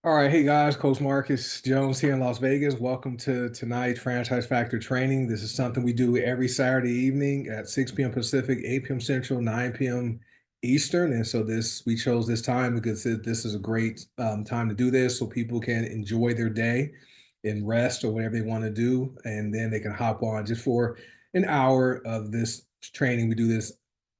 All right, hey guys, Coach Marcus Jones here in Las Vegas. Welcome to tonight's Franchise Factor training. This is something we do every Saturday evening at 6 p.m. Pacific, 8 p.m. Central, 9 p.m. Eastern. And so we chose this time because this is a great time to do this so people can enjoy their day and rest or whatever they want to do. And then they can hop on just for an hour of this training. We do this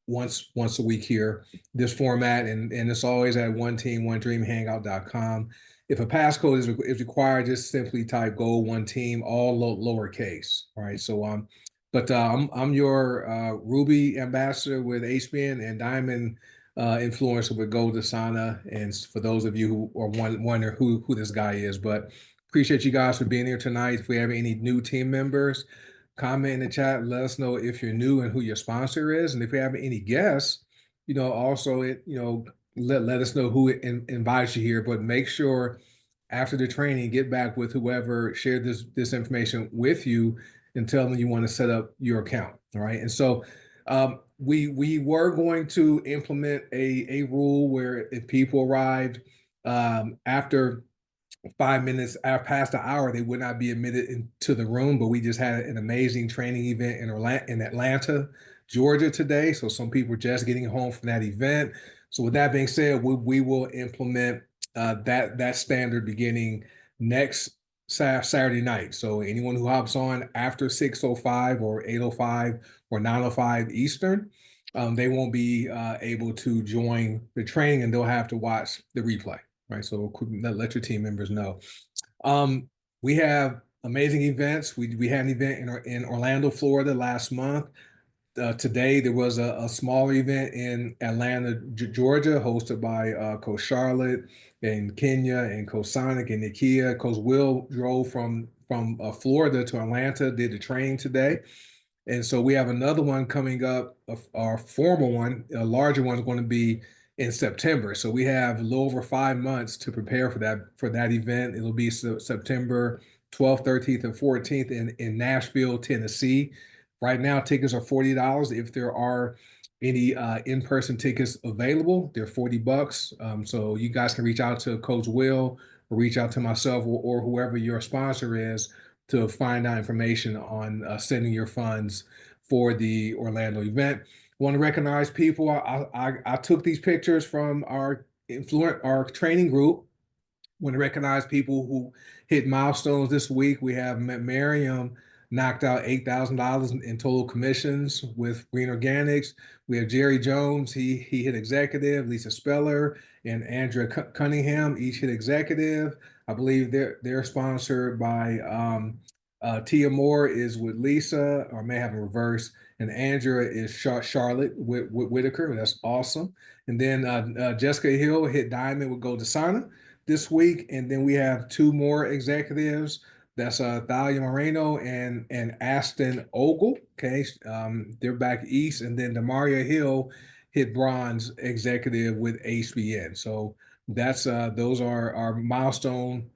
once a week here, this format, and it's always at one team, one dream hangout.com. If a passcode is required, just simply type goal one team, all lowercase. All right. I'm your Ruby ambassador with HBN and Diamond influencer with Gold Asana. And for those of you who are wondering who this guy is, but appreciate you guys for being here tonight. If we have any new team members, comment in the chat. Let us know if you're new and who your sponsor is, and if you have any guests, also let us know who invites you here. But make sure after the training, get back with whoever shared this information with you and tell them you want to set up your account. All right. And so we were going to implement a rule where if people arrived after 5 minutes after past the hour, they would not be admitted into the room. But we just had an amazing training event in Atlanta, Georgia today. So some people were just getting home from that event. So with that being said, we will implement that standard beginning next Saturday night. So anyone who hops on after 6:05 or 8:05 or 9:05 Eastern, they won't be able to join the training, and they'll have to watch the replay. Right. So let your team members know. We have amazing events. We had an event in Orlando, Florida last month. Today there was a smaller event in Atlanta, Georgia, hosted by Coach Charlotte and Kenya and Coach Sonic and Nikia. Coach Will drove from Florida to Atlanta, did the training today. And so we have another one coming up, our formal one, a larger one is going to be in September. So we have a little over 5 months to prepare for that event. It'll be September 12th, 13th, and 14th in Nashville, Tennessee. Right now, tickets are $40. If there are any in-person tickets available, they're $40. So you guys can reach out to Coach Will or reach out to myself or whoever your sponsor is to find out information on sending your funds for the Orlando event. Want to recognize people. I took these pictures from our training group. Want to recognize people who hit milestones this week. We have Miriam knocked out $8,000 in total commissions with Green Organics. We have Jerry Jones. He hit executive. Lisa Speller and Andrea Cunningham each hit executive. I believe they're sponsored by Tia Moore is with Lisa, or may have in reverse, and Andrea is Charlotte Whitaker. That's awesome. And then Jessica Hill hit diamond with Gold Asana this week, and then we have two more executives. That's Thalia Moreno and Aston Ogle. Okay, they're back east, and then Demaria Hill hit bronze executive with HBN. So that's those are our milestone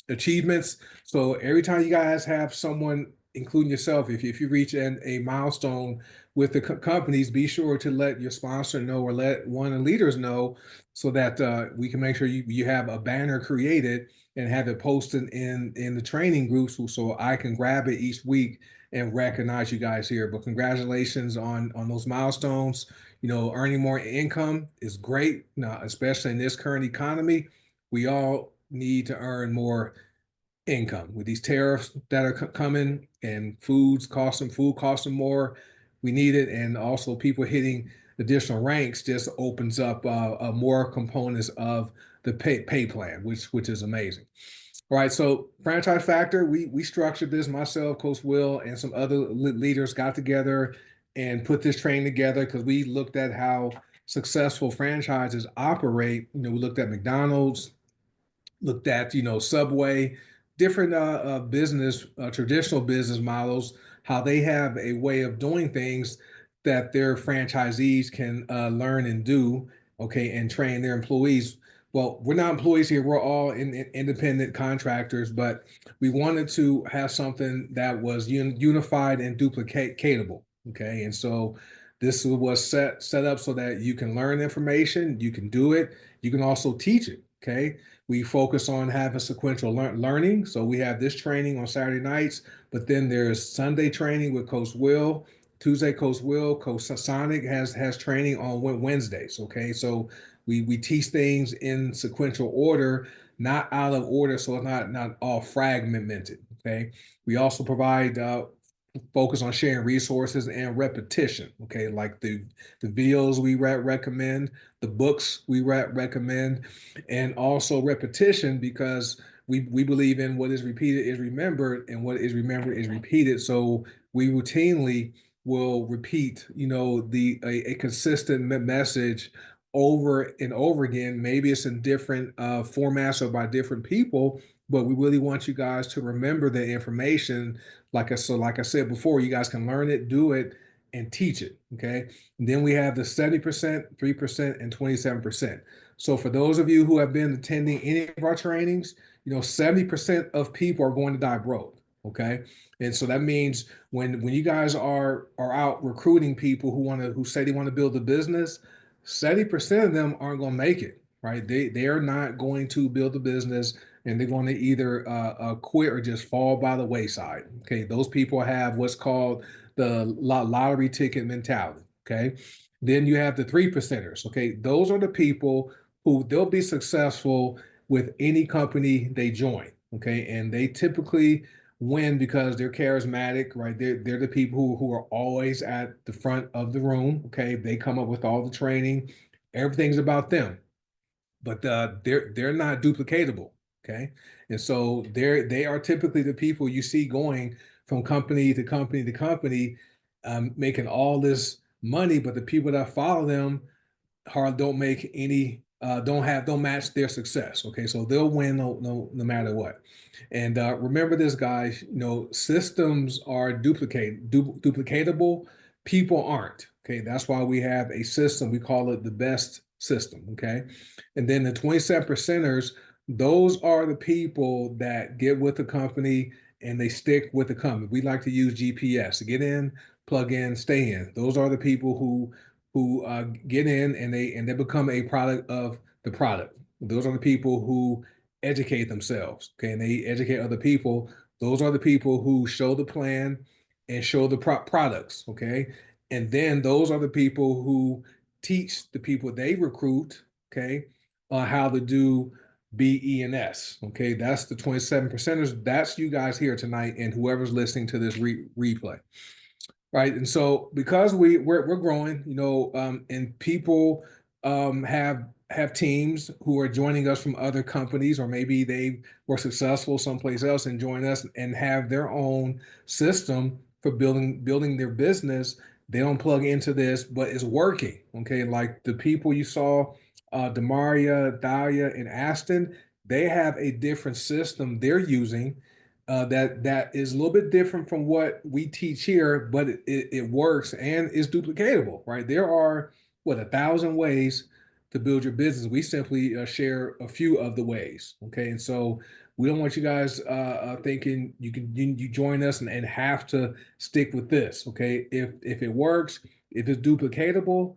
achievements. So every time you guys have someone, including yourself, if you reach a milestone with the companies, be sure to let your sponsor know or let one of the leaders know so that we can make sure you have a banner created and have it posted in the training groups so I can grab it each week and recognize you guys here. But congratulations on those milestones. Earning more income is great, now, especially in this current economy. We all need to earn more income with these tariffs that are coming and food costing more. We need it, and also people hitting additional ranks just opens up more components of the pay plan, which is amazing. All right, so Franchise Factor, we structured this. Myself, Coach Will, and some other leaders got together and put this training together because we looked at how successful franchises operate. We looked at McDonald's, looked at Subway, different business traditional business models, how they have a way of doing things that their franchisees can learn and do, okay, and train their employees. Well, we're not employees here, we're all independent contractors, but we wanted to have something that was unified and duplicatable, okay. And so this was set up so that you can learn information, you can do it, you can also teach it. Okay. We focus on having sequential learning. So we have this training on Saturday nights, but then there's Sunday training with Coach Will. Tuesday, Coach Will. Coach Sonic has training on Wednesdays. Okay. So we teach things in sequential order, not out of order, so it's not all fragmented. Okay. We also provide focus on sharing resources and repetition. Okay, like the videos we recommend, the books we recommend, and also repetition, because we believe in what is repeated is remembered, and what is remembered is repeated. So we routinely will repeat, a consistent message over and over again. Maybe it's in different formats or by different people, but we really want you guys to remember the information. Like I said before, you guys can learn it, do it, and teach it. Okay. And then we have the 70%, 3%, and 27%. So for those of you who have been attending any of our trainings, 70% of people are going to die broke. Okay. And so that means when you guys are out recruiting people who say they want to build a business, 70% of them aren't going to make it. Right. They are not going to build a business, and they're going to either quit or just fall by the wayside. Okay, those people have what's called the lottery ticket mentality. Okay, then you have the 3%ers. Okay, those are the people who they'll be successful with any company they join. Okay, and they typically win because they're charismatic, right? They're the people who are always at the front of the room. Okay, they come up with all the training, everything's about them, but they're not duplicatable. Okay, and so they are typically the people you see going from company to company to company, making all this money, but the people that follow them don't make any don't match their success. Okay, so they'll win no matter what. And remember this, guys. Systems are duplicatable. People aren't. Okay, that's why we have a system. We call it the best system. Okay, and then the 27 percenters. Those are the people that get with the company and they stick with the company. We like to use GPS to get in, plug in, stay in. Those are the people who get in and they become a product of the product. Those are the people who educate themselves, okay, and they educate other people. Those are the people who show the plan and show the products, okay, and then those are the people who teach the people they recruit, okay, on how to do BENS. Okay, that's the 27 percenters. That's you guys here tonight, and whoever's listening to this replay. Right. And so because we're growing, and people have teams who are joining us from other companies, or maybe they were successful someplace else and join us and have their own system for building their business. They don't plug into this, but it's working. Okay. Like the people you saw, Demaria, Dahlia, and Aston, they have a different system they're using, that is a little bit different from what we teach here, but it works and is duplicatable, right? There are 1,000 ways to build your business. We simply share a few of the ways, okay? And so we don't want you guys thinking you join us and have to stick with this, okay? If it works, if it's duplicatable,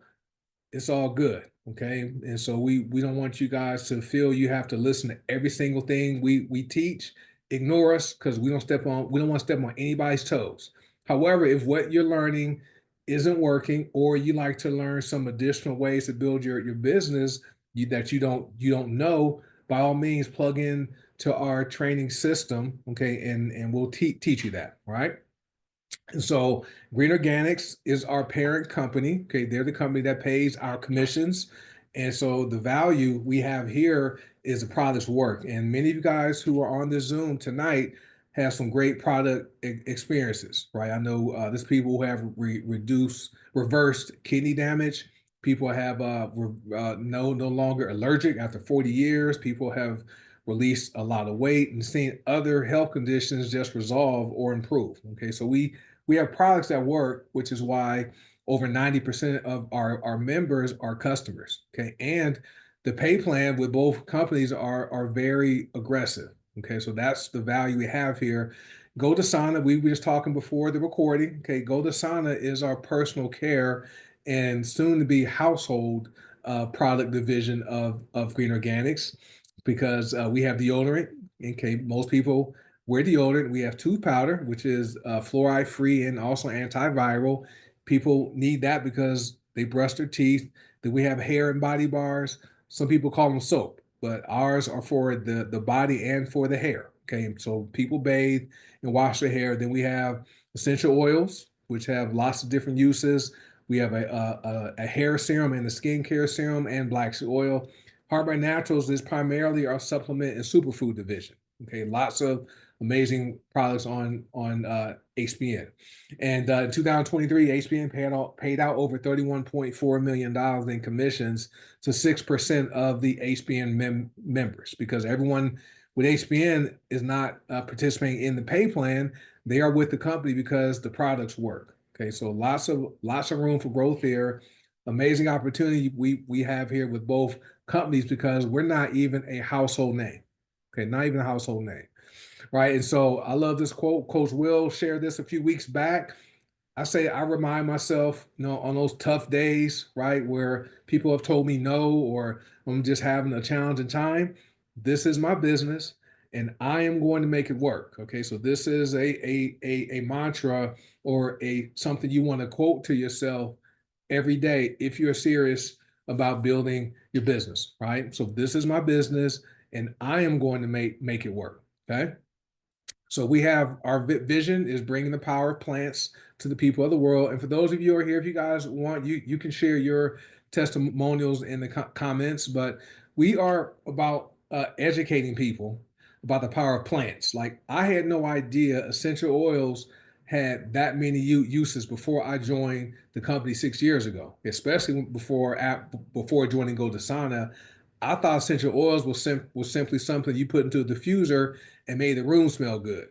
it's all good. Okay. And so we don't want you guys to feel you have to listen to every single thing we teach. Ignore us, because we don't want to step on anybody's toes. However, if what you're learning isn't working, or you like to learn some additional ways to build your business that you don't know, by all means plug in to our training system. Okay, and we'll teach you that. Right. And so Green Organics is our parent company. Okay, they're the company that pays our commissions. And so the value we have here is the product's work. And many of you guys who are on this Zoom tonight have some great product experiences, right? I know there's people who have reversed kidney damage. People have no longer allergic after 40 years. People have released a lot of weight and seen other health conditions just resolve or improve. Okay, so we have products that work, which is why over 90% of our members are customers. Okay. And the pay plan with both companies are very aggressive. Okay. So that's the value we have here. Go to Sana. We were just talking before the recording. Okay. Go to Sana is our personal care and soon to be household product division of Green Organics. because we have deodorant. Okay, most people wear deodorant. We have tooth powder, which is fluoride free and also antiviral. People need that because they brush their teeth. Then we have hair and body bars. Some people call them soap, but ours are for the body and for the hair. Okay, so people bathe and wash their hair. Then we have essential oils, which have lots of different uses. We have a hair serum and a skincare serum and black seed oil. Heart by Naturals is primarily our supplement and superfood division. Okay, lots of amazing products on HBN. And in 2023, HBN paid out over $31.4 million in commissions to 6% of the HBN members, because everyone with HBN is not participating in the pay plan. They are with the company because the products work. Okay, so lots of room for growth here. Amazing opportunity we have here with both companies because we're not even a household name. Okay, not even a household name, right? And so I love this quote. Coach Will shared this a few weeks back. I say I remind myself, on those tough days, right, where people have told me no, or I'm just having a challenging time. This is my business, and I am going to make it work. Okay, so this is a mantra or a something you want to quote to yourself every day if you're serious about building your business, right? So this is my business, and I am going to make it work. Okay. So we have our vision is bringing the power of plants to the people of the world. And for those of you who are here, if you guys want, you can share your testimonials in the comments. But we are about educating people about the power of plants. Like, I had no idea essential oils had that many uses before I joined the company 6 years ago, especially before joining Goldasana. I thought essential oils was simply something you put into a diffuser and made the room smell good.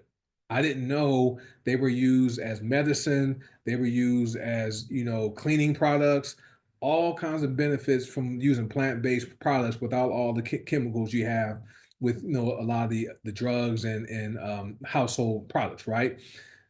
I didn't know they were used as medicine. They were used as, cleaning products, all kinds of benefits from using plant-based products without all the chemicals you have with, a lot of the drugs and household products, right?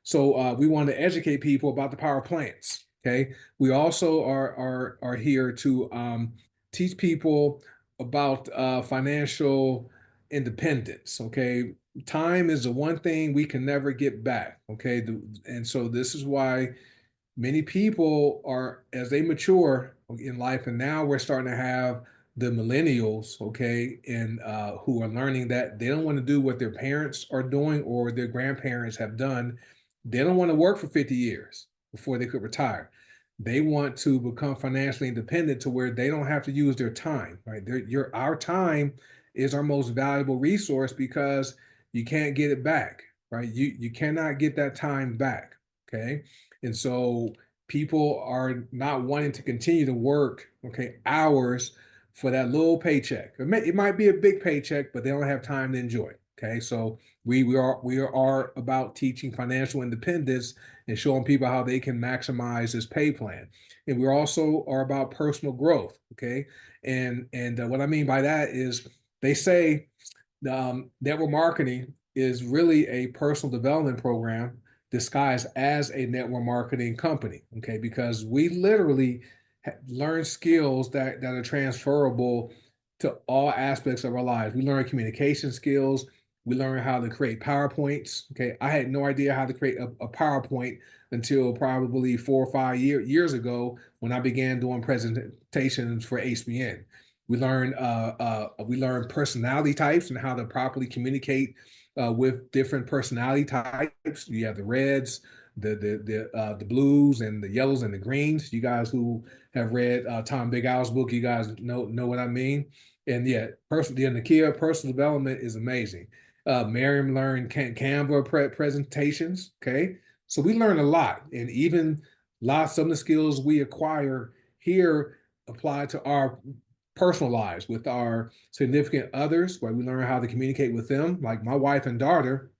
So we want to educate people about the power of plants. Okay. We also are here to teach people about financial independence. Okay, time is the one thing we can never get back. Okay, and so this is why many people are, as they mature in life, and now we're starting to have the millennials, okay, and who are learning that they don't want to do what their parents are doing or their grandparents have done. They don't want to work for 50 years before they could retire. They want to become financially independent to where they don't have to use their time, right? Our time is our most valuable resource because you can't get it back, right? You cannot get that time back, okay? And so people are not wanting to continue to work, okay, hours for that little paycheck. It might be a big paycheck, but they don't have time to enjoy it. Okay, so we are about teaching financial independence and showing people how they can maximize this pay plan. And we also are about personal growth. Okay, and what I mean by that is they say network marketing is really a personal development program disguised as a network marketing company. Okay, because we literally learn skills that are transferable to all aspects of our lives. We learn communication skills. We learn how to create PowerPoints. Okay, I had no idea how to create a PowerPoint until probably 4 or 5 years ago when I began doing presentations for HBN. We learn personality types and how to properly communicate with different personality types. You have the reds, the blues, and the yellows and the greens. You guys who have read Tom Big Al's book, you guys know what I mean. And yeah, Nakia, personal development is amazing. Miriam learned Canva presentations. Okay, so we learn a lot, and even some of the skills we acquire here apply to our personal lives with our significant others, where we learn how to communicate with them. Like my wife and daughter,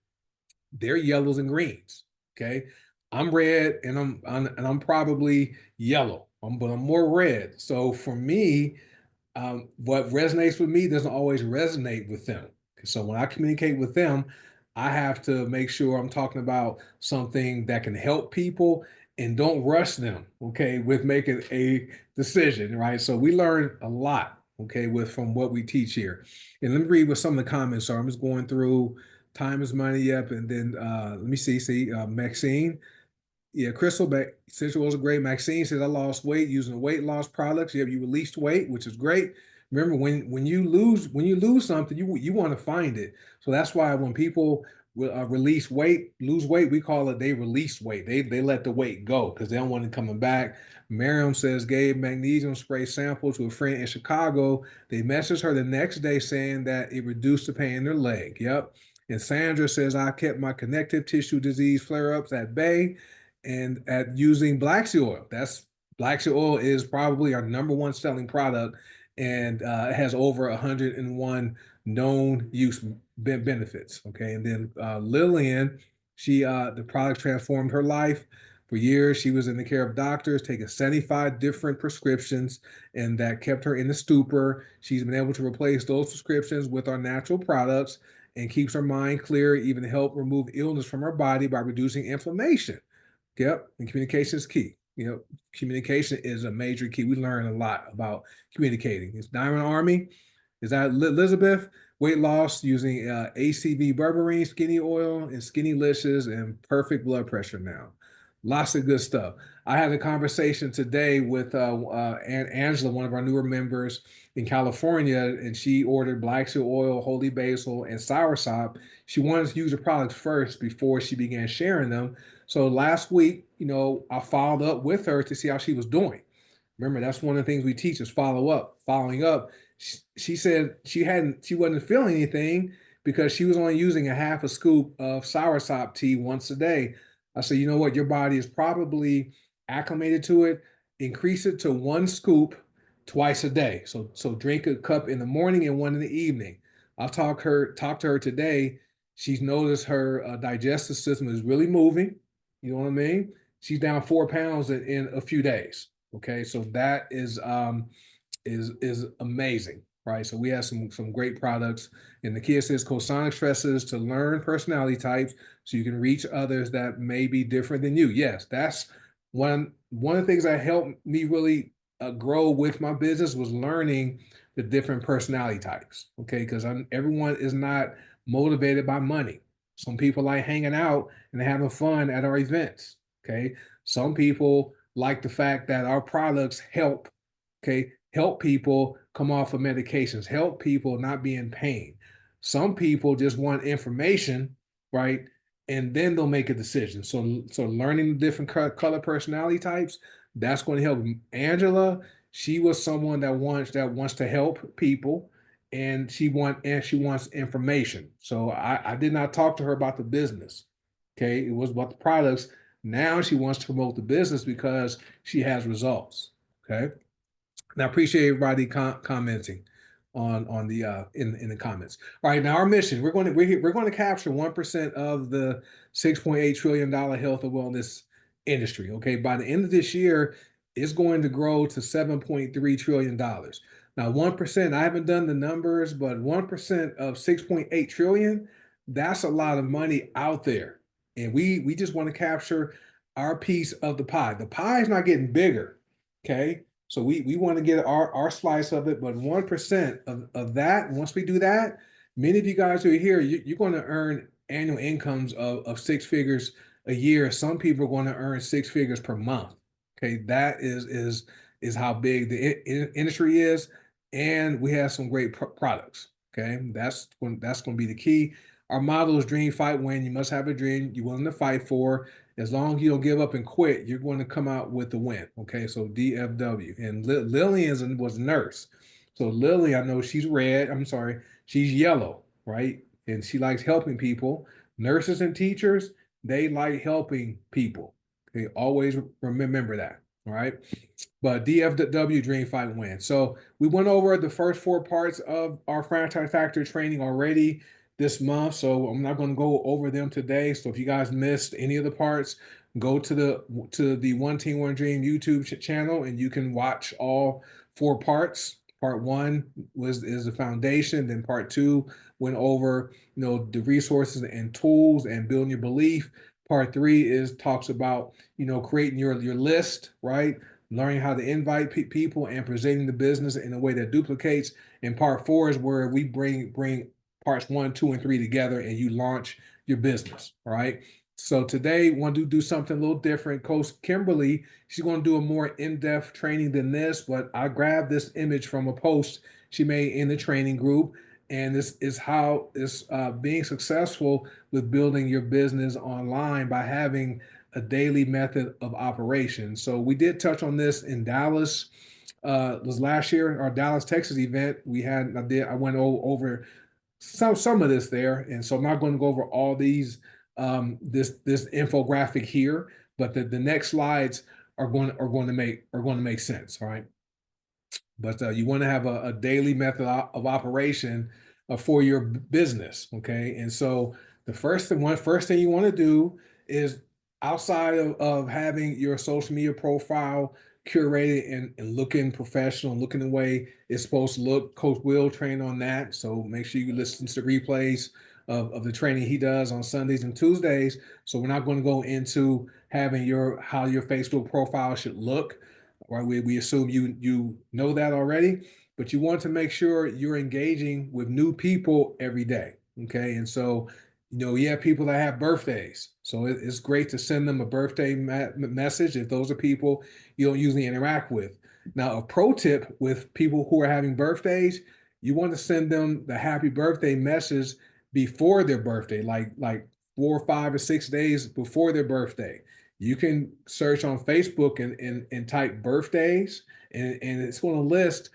they're yellows and greens. Okay, I'm red and I'm probably yellow, but I'm more red. So for me, what resonates with me doesn't always resonate with them. So when I communicate with them, I have to make sure I'm talking about something that can help people and don't rush them, okay, with making a decision, right? So we learn a lot okay, with from what we teach here. And let me read what some of the comments are. I'm just going through time is money, yep, and then let me see, Maxine. Yeah, Crystal Central was great. Maxine says I lost weight using weight loss products. Yeah, you released weight, which is great. Remember, when you lose something, you want to find it. So that's why when people release weight, lose weight, we call it they released weight. They let the weight go because they don't want it coming back. Miriam says gave magnesium spray sample to a friend in Chicago. They messaged her the next day saying that it reduced the pain in their leg. Yep. And Sandra says I kept my connective tissue disease flare-ups at bay and at using Black Sea oil. That's Black Sea oil is probably our number one selling product, and it has over 101 known use benefits. Okay, and then Lillian, she the product transformed her life. For years, she was in the care of doctors, taking 75 different prescriptions, and that kept her in the stupor. She's been able to replace those prescriptions with our natural products and keeps her mind clear, even help remove illness from her body by reducing inflammation. Yep, and communication is key. Communication is a major key. We learn a lot about communicating. It's Diamond Army. Is that Elizabeth? Weight loss using ACV berberine, skinny oil, and skinny licious, and perfect blood pressure now. Lots of good stuff. I had a conversation today with Angela, one of our newer members in California, and she ordered black seal oil, holy basil, and soursop. She wanted to use the products first before she began sharing them. So last week, I followed up with her to see how she was doing. Remember, that's one of the things we teach is following up. She said she wasn't feeling anything because she was only using a half a scoop of soursop tea once a day. I said, you know what, your body is probably acclimated to it. Increase it to one scoop twice a day. So drink a cup in the morning and one in the evening. I'll talk to her today. She's noticed her digestive system is really moving. You know what I mean? She's down 4 pounds in a few days. Okay, so that is amazing, right? So we have some great products. And the kid says Cosonic stresses to learn personality types so you can reach others that may be different than you. Yes, that's one of the things that helped me really grow with my business was learning the different personality types. Okay, because everyone is not motivated by money. Some people like hanging out and having fun at our events. Okay, some people like the fact that our products help people come off of medications, help people not be in pain. Some people just want information, right? And then they'll make a decision. So learning the different color personality types, that's going to help. Angela, she was someone that wants to help people, and she wants information. So I did not talk to her about the business. Okay, it was about the products. Now she wants to promote the business because she has results. Okay. And I appreciate everybody commenting on the in the comments. All right, now our mission, we're going to capture 1% of the $6.8 trillion health and wellness industry. Okay, by the end of this year, it's going to grow to $7.3 trillion. Now, 1%, I haven't done the numbers, but 1% of 6.8 trillion, that's a lot of money out there. And we just want to capture our piece of the pie. The pie is not getting bigger. Okay. So we want to get our slice of it, but 1% of that, once we do that, many of you guys who are here, you're going to earn annual incomes of six figures a year. Some people are going to earn six figures per month. Okay, that is how big the industry is, and we have some great products. Okay, that's going to be the key. Our motto is dream, fight, win. You must have a dream you're willing to fight for. As long as you don't give up and quit, you're going to come out with the win. Okay, so DFW. And Lillian was a nurse. So Lily, I know she's red. I'm sorry, she's yellow, right? And she likes helping people. Nurses and teachers, they like helping people. Okay, always remember that. All right. But DFW, Dream Fight Win. So we went over the first four parts of our franchise factor training already this month. So I'm not going to go over them today. So if you guys missed any of the parts, go to the One Team One Dream YouTube channel and you can watch all four parts. Part one is the foundation. Then part two went over the resources and tools and building your belief. Part three is talks about creating your list, right? learning how to invite people and presenting the business in a way that duplicates. And part 4 is where we bring parts 1, 2, and 3 together, and you launch your business. All right. So today, we want to do something a little different. Coach Kimberly, she's going to do a more in-depth training than this, but I grabbed this image from a post she made in the training group, and this is how is being successful with building your business online by having a daily method of operation. So we did touch on this in Dallas. Was last year our Dallas, Texas event. I went over some of this there, and so I'm not going to go over all these this infographic here, but the next slides are going to make sense. All right. But you want to have a daily method of operation for your business. Okay. And so first thing you want to do is, outside of having your social media profile curated and looking professional, looking the way it's supposed to look. Coach Will train on that. So make sure you listen to the replays of the training he does on Sundays and Tuesdays. So we're not going to go into having how your Facebook profile should look. Right, we assume you know that already, but you want to make sure you're engaging with new people every day. Okay, and so you have people that have birthdays, so it's great to send them a birthday message if those are people you don't usually interact with. Now, a pro tip with people who are having birthdays, you want to send them the happy birthday message before their birthday, like 4 or 5 or 6 days before their birthday. You can search on Facebook and type birthdays, and it's going to list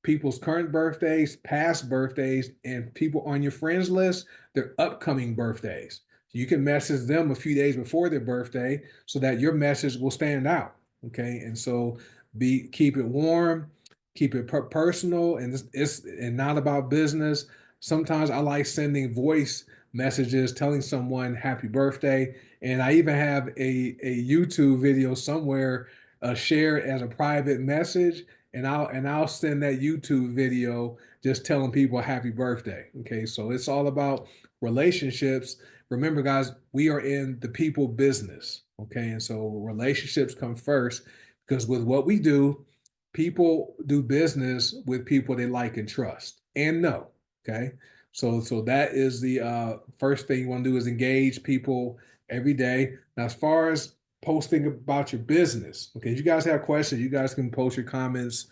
people's current birthdays, past birthdays, and people on your friends list, their upcoming birthdays. You can message them a few days before their birthday so that your message will stand out. Okay. And so keep it warm, keep it personal, and it's not about business. Sometimes I like sending voice messages telling someone happy birthday. And I even have a YouTube video somewhere shared as a private message, and I'll send that YouTube video just telling people happy birthday. Okay, so it's all about relationships. Remember, guys, we are in the people business. Okay, and so relationships come first, because with what we do, people do business with people they like and trust and know. Okay, so that is the first thing you want to do, is engage people every day. Now, as far as posting about your business, okay, if you guys have questions, you guys can post your comments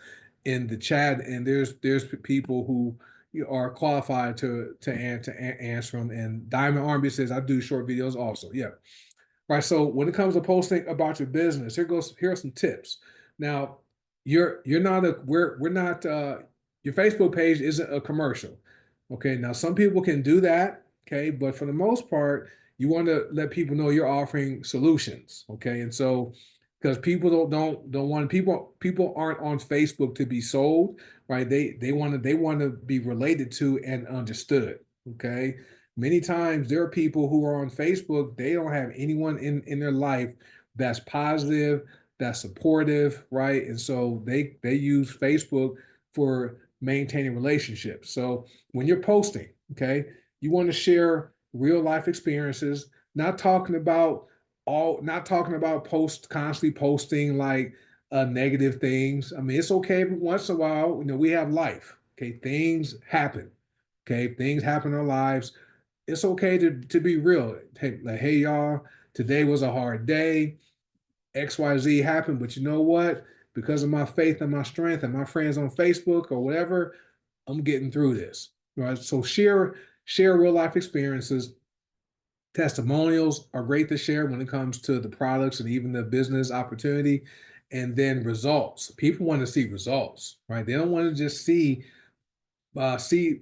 in the chat, and there's people who are qualified to answer them. And Diamond Army says I do short videos also. Yeah. Right. So when it comes to posting about your business, here are some tips. Now, you're not a we're not your Facebook page isn't a commercial. Okay. Now some people can do that. Okay, but for the most part, you want to let people know you're offering solutions. Okay, and so because people don't want people aren't on Facebook to be sold, right? They want to be related to and understood. Okay, many times there are people who are on Facebook, they don't have anyone in their life that's positive, that's supportive, right? And so they use Facebook for maintaining relationships. So when you're posting, okay, you want to share real life experiences, not talking about constantly posting like negative things. I mean, it's okay once in a while, we have life. Okay, things happen. Okay, things happen in our lives. It's okay to be real. Hey, like, hey y'all, today was a hard day. XYZ happened, but you know what? Because of my faith and my strength and my friends on Facebook or whatever, I'm getting through this. Right. So share real life experiences. Testimonials are great to share when it comes to the products and even the business opportunity. And then results. People want to see results, right? They don't want to just see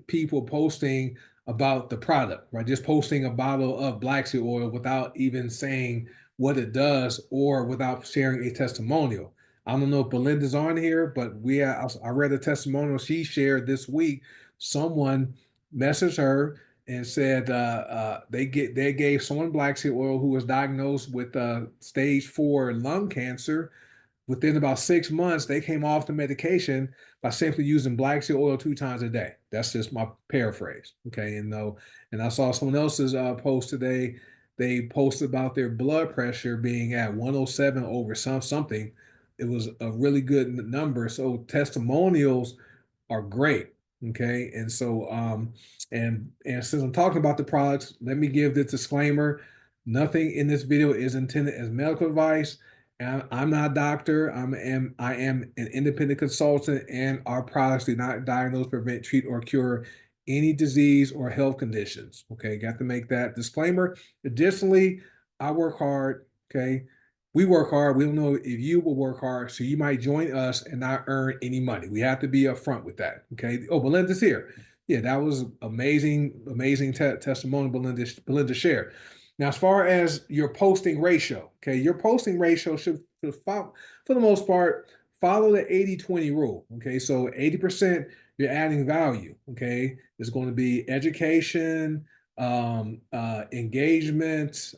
people posting about the product, right? Just posting a bottle of black seed oil without even saying what it does or without sharing a testimonial. I don't know if Belinda's on here, but I read a testimonial she shared this week. Someone messaged her and said they gave someone black seed oil who was diagnosed with stage 4 lung cancer. Within about 6 months, they came off the medication by simply using black seed oil 2 times a day. That's just my paraphrase. Okay. And I saw someone else's post today. They posted about their blood pressure being at 107 over something. it was a really good number. So testimonials are great. Okay. And so and since I'm talking about the products, let me give this disclaimer. Nothing in this video is intended as medical advice. And I'm not a doctor. I am an independent consultant, and our products do not diagnose, prevent, treat, or cure any disease or health conditions. Okay, got to make that disclaimer. Additionally, I work hard. Okay, we work hard. We don't know if you will work hard, so you might join us and not earn any money. We have to be upfront with that. Okay. Oh, Belinda's here. Yeah, that was amazing, amazing testimony Belinda shared. Now, as far as your posting ratio, okay, your posting ratio should, for the most part, follow the 80-20 rule. Okay, so 80% you're adding value. Okay, it's going to be education, engagement,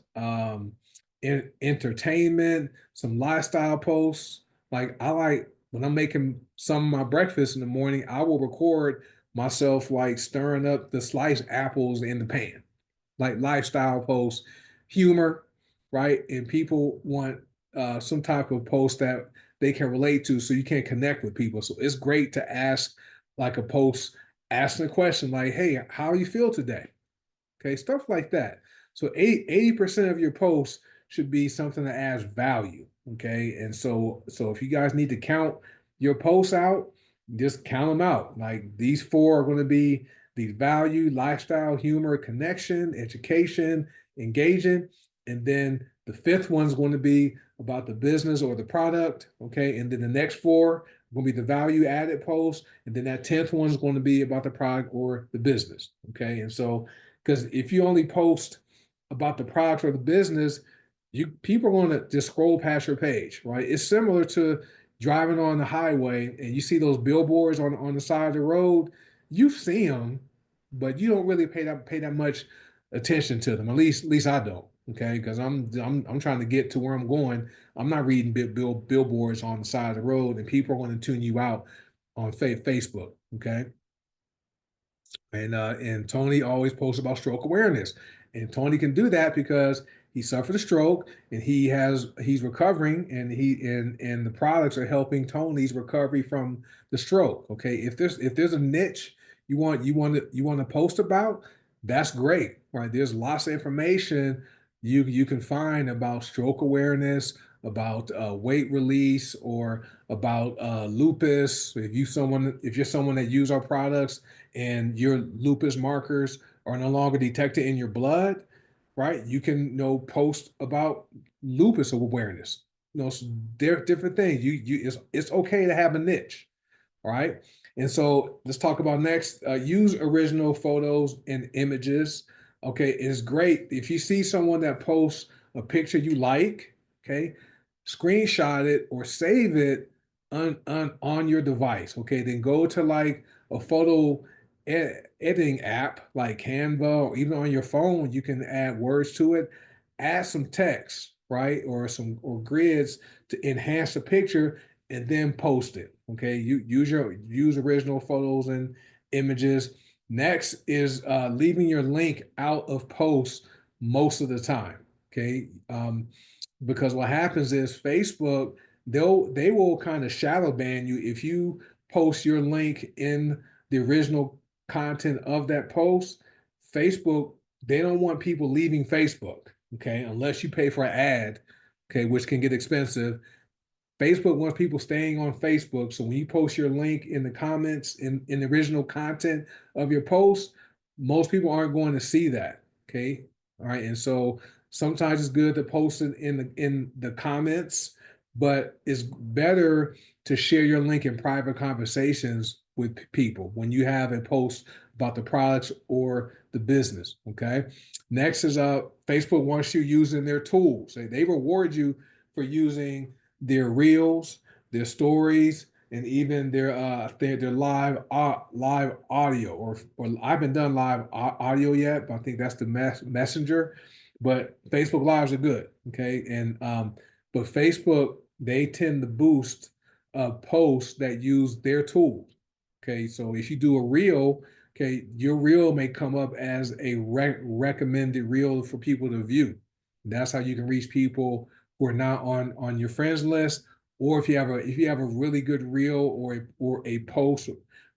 entertainment, some lifestyle posts. Like I like when I'm making some of my breakfast in the morning, I will record myself like stirring up the sliced apples in the pan, like lifestyle posts, humor, right? And people want some type of post that they can relate to, so you can connect with people. So it's great to ask like a post, asking a question like, "Hey, how you feel today?" Okay, stuff like that. So 80% of your posts should be something that adds value. Okay, and so if you guys need to count your posts out, just count them out. Like these four are going to be the value, lifestyle, humor, connection, education, engaging, and then the fifth one's going to be about the business or the product. Okay, and then the next four are going to be the value added post, and then that 10th one is going to be about the product or the business. Okay, and so because if you only post about the product or the business, people are going to just scroll past your page, right? It's similar to driving on the highway and you see those billboards on the side of the road. You see them, but you don't really pay that much attention to them. At least I don't. Okay, because I'm trying to get to where I'm going. I'm not reading billboards on the side of the road, and people are going to tune you out on Facebook. Okay, and Tony always posts about stroke awareness. And Tony can do that because he suffered a stroke and he's recovering, and the products are helping Tony's recovery from the stroke. Okay. If there's a niche you want to post about, that's great. Right. There's lots of information you can find about stroke awareness, about weight release, or about lupus. If you're someone that use our products and your lupus markers are no longer detected in your blood, right? You can post about lupus awareness. So there are different things. It's okay to have a niche, all right? And so let's talk about next. Use original photos and images. Okay, it's great if you see someone that posts a picture you like. Okay, screenshot it or save it on your device. Okay, then go to like a photo editing app like Canva, or even on your phone, you can add words to it, add some text, right, or grids to enhance the picture, and then post it. Okay, you use original photos and images. Next is leaving your link out of posts most of the time. Okay, because what happens is Facebook they will kind of shadow ban you if you post your link in the original content of that post. Facebook, they don't want people leaving Facebook, okay, unless you pay for an ad, okay, which can get expensive. Facebook wants people staying on Facebook. So when you post your link in the comments in the original content of your post, most people aren't going to see that. Okay. All right. And so sometimes it's good to post it in the comments, but it's better to share your link in private conversations with people when you have a post about the products or the business. Okay. Next is Facebook wants you using their tools. They reward you for using their reels, their stories, and even their live audio. Or I haven't done live audio yet, but I think that's the messenger. But Facebook Lives are good, okay. And but Facebook, they tend to boost posts that use their tools. Okay, so if you do a reel, okay, your reel may come up as a recommended reel for people to view. That's how you can reach people who are not on your friends list, or if you have a really good reel or a post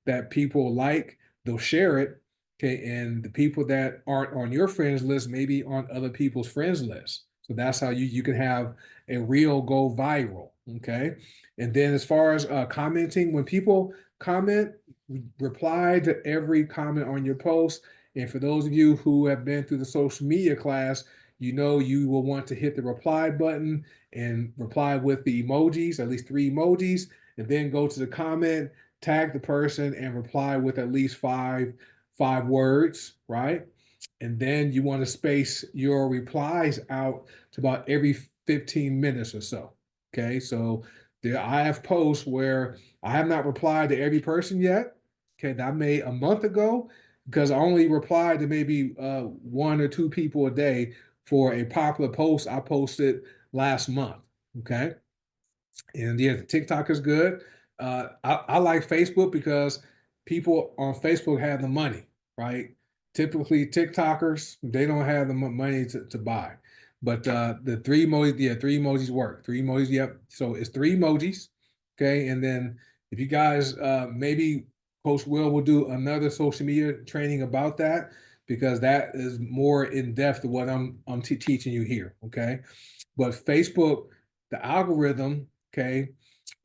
that people like, they'll share it. Okay, and the people that aren't on your friends list may be on other people's friends list. So that's how you can have a reel go viral. Okay, and then as far as commenting, when people comment, reply to every comment on your post. And for those of you who have been through the social media class, you know you will want to hit the reply button and reply with the emojis, at least 3 emojis, and then go to the comment, tag the person, and reply with at least five words, right? And then you want to space your replies out to about every 15 minutes or so. Okay, so I have posts where I have not replied to every person yet. Okay, that I made a month ago because I only replied to maybe 1 or 2 people a day for a popular post I posted last month. Okay, and yeah, TikTok is good. I like Facebook because people on Facebook have the money, right? Typically, TikTokers they don't have the money to buy. But the 3 emojis, yeah, 3 emojis work. 3 emojis, yep. So it's 3 emojis, okay. And then if you guys maybe Coach will do another social media training about that because that is more in depth of what I'm teaching you here, okay. But Facebook, the algorithm, okay,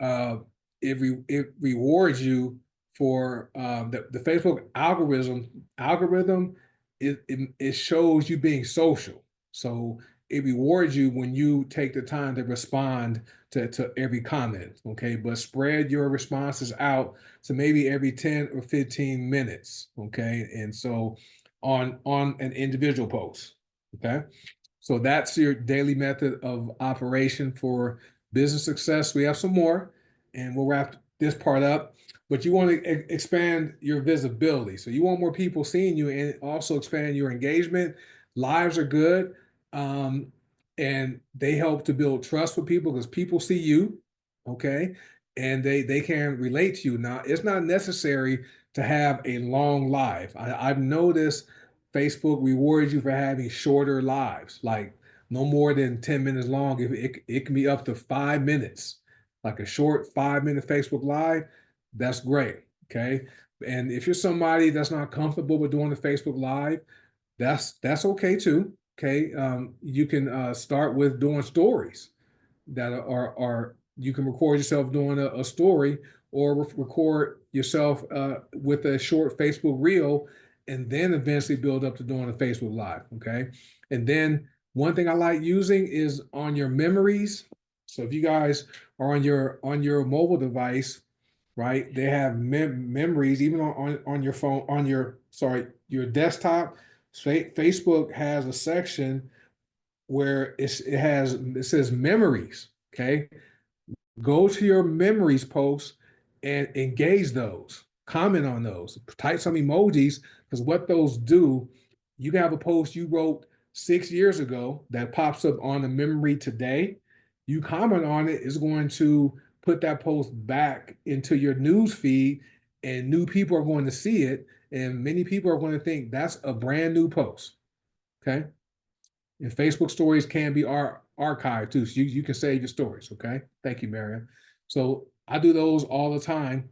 uh, it rewards you for the Facebook algorithm. It shows you being social, so it rewards you when you take the time to respond to every comment. Okay, but spread your responses out so maybe every 10 or 15 minutes. Okay, and so on an individual post. Okay. So that's your daily method of operation for business success. We have some more, and we'll wrap this part up. But you want to expand your visibility. So you want more people seeing you and also expand your engagement. Lives are good. Um, and they help to build trust with people because people see you, okay, and they can relate to you. Now, it's not necessary to have a long live. I've noticed Facebook rewards you for having shorter lives, like no more than 10 minutes long. It can be up to 5 minutes, like a short 5 minute Facebook Live. That's great. Okay. And if you're somebody that's not comfortable with doing the Facebook Live, that's okay too. Okay. You can start with doing stories that are you can record yourself doing a story or record yourself with a short Facebook reel and then eventually build up to doing a Facebook Live. Okay. And then one thing I like using is on your memories. So if you guys are on your mobile device, right, they have memories even on your phone, on your, sorry, your desktop. Facebook has a section where it says memories. Okay, go to your memories posts and engage those, comment on those, type some emojis because what those do, you can have a post you wrote 6 years ago that pops up on the memory today. You comment on it, is going to put that post back into your news feed, and new people are going to see it, and many people are going to think that's a brand new post. Okay. And Facebook stories can be archived too. So you can save your stories. Okay. Thank you, Mariam. So I do those all the time,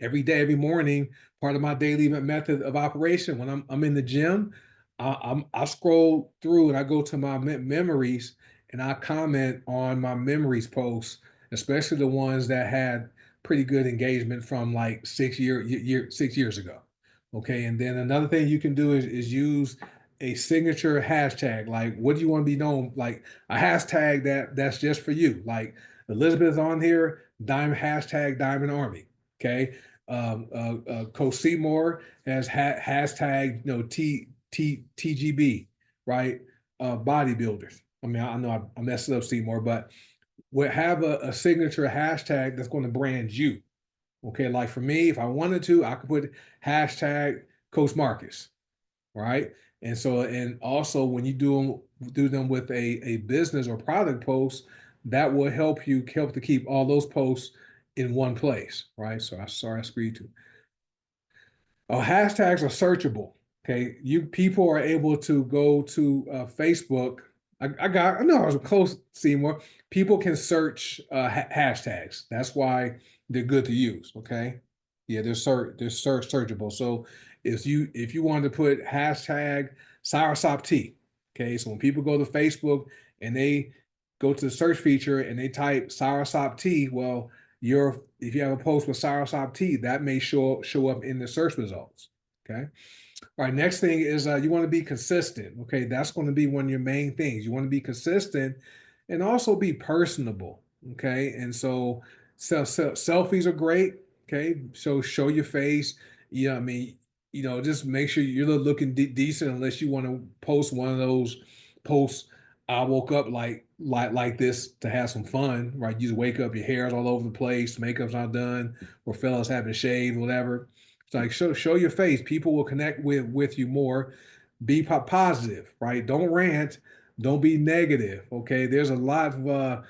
every day, every morning, part of my daily method of operation. When I'm in the gym, I scroll through and I go to my memories and I comment on my memories posts, especially the ones that had pretty good engagement from like 6 years ago. Okay, and then another thing you can do is use a signature hashtag. Like, what do you want to be known? Like a hashtag that's just for you. Like Elizabeth's on here, diamond hashtag Diamond Army. Okay, Coach Seymour has hashtag TGB, right? Bodybuilders. I mean, I know I messed it up, Seymour, but we have a signature hashtag that's going to brand you. Okay, like for me, if I wanted to, I could put hashtag Coach Marcus, right? And so, and also when you do them with a business or product post, that will help to keep all those posts in one place, right? So I screwed to. Oh, hashtags are searchable. Okay, you people are able to go to Facebook I know I was close, Seymour. People can search hashtags. That's why they're good to use. Okay. Yeah, they're searchable. So if you wanted to put hashtag soursop tea, okay. So when people go to Facebook and they go to the search feature and they type soursop tea, well, if you have a post with soursop tea, that may show up in the search results. Okay. All right, next thing is you want to be consistent. Okay, that's going to be one of your main things. You want to be consistent and also be personable. Okay, and so selfies are great. Okay, so show your face. Yeah, I mean, just make sure you're looking decent unless you want to post one of those posts. I woke up like this to have some fun, right? You just wake up, your hair's all over the place, makeup's not done, or fellas haven't shaved, whatever. It's like show your face. People will connect with you more. Be positive, right? Don't rant. Don't be negative. Okay. There's a lot of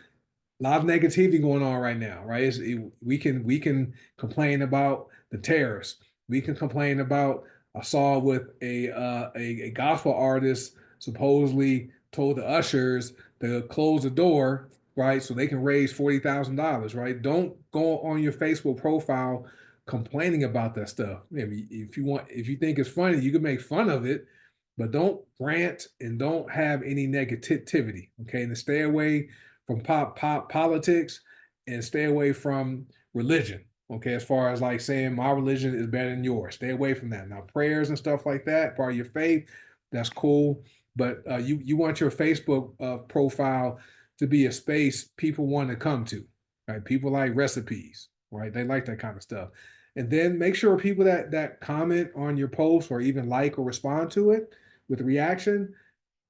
negativity going on right now, right? We can complain about the tariffs. We can complain about I saw with a gospel artist supposedly told the ushers to close the door, right, so they can raise $40,000, right? Don't go on your Facebook profile complaining about that stuff. If you think it's funny, you can make fun of it, but don't rant and don't have any negativity. Okay, and stay away from pop politics and stay away from religion. Okay, as far as like saying my religion is better than yours, stay away from that. Now, prayers and stuff like that, part of your faith, that's cool. But you want your Facebook profile to be a space people want to come to, right? People like recipes, right? They like that kind of stuff. And then make sure people that comment on your post or even like or respond to it with a reaction,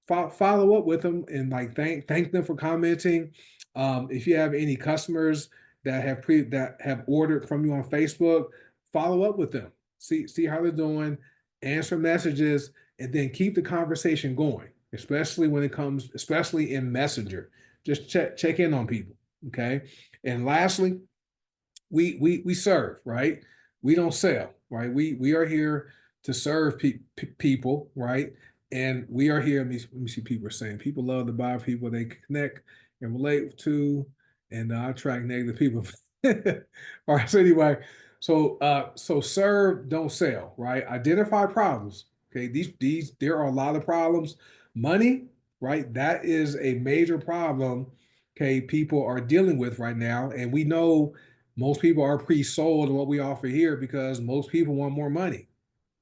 follow up with them and like thank them for commenting. If you have any customers that have ordered from you on Facebook, follow up with them. See how they're doing, answer messages, and then keep the conversation going. Especially in Messenger. Just check in on people. Okay. And lastly, we serve, right? We don't sell, right? We are here to serve people, right? And we are here. Let me see. People are saying people love to buy people they connect and relate to, and attract negative people. All right. So anyway, so serve, don't sell, right? Identify problems. Okay. These there are a lot of problems. Money, right? That is a major problem. Okay, people are dealing with right now, and we know most people are pre-sold on what we offer here because most people want more money.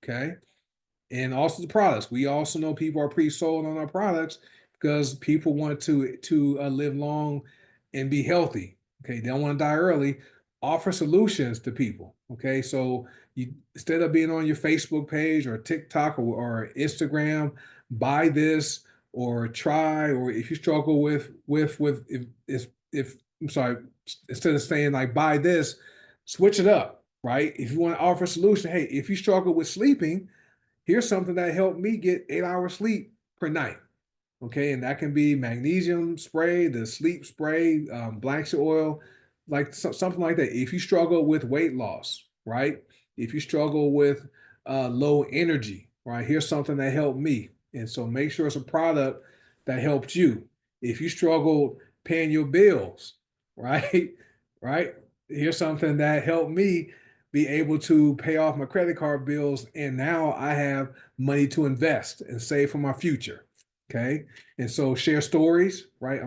Okay. And also the products. We also know people are pre-sold on our products because people want to live long and be healthy. Okay. They don't want to die early. Offer solutions to people. Okay. So you instead of being on your Facebook page or TikTok or Instagram, buy this or try, or if you struggle with if I'm sorry, instead of saying like buy this, switch it up, right? If you want to offer a solution, hey, if you struggle with sleeping, here's something that helped me get 8 hours sleep per night. Okay, and that can be magnesium spray, the sleep spray, black oil, like something like that. If you struggle with weight loss, right? If you struggle with low energy, right? Here's something that helped me. And so make sure it's a product that helped you. If you struggle paying your bills, right? Right? Here's something that helped me be able to pay off my credit card bills. And now I have money to invest and save for my future. Okay. And so share stories, right?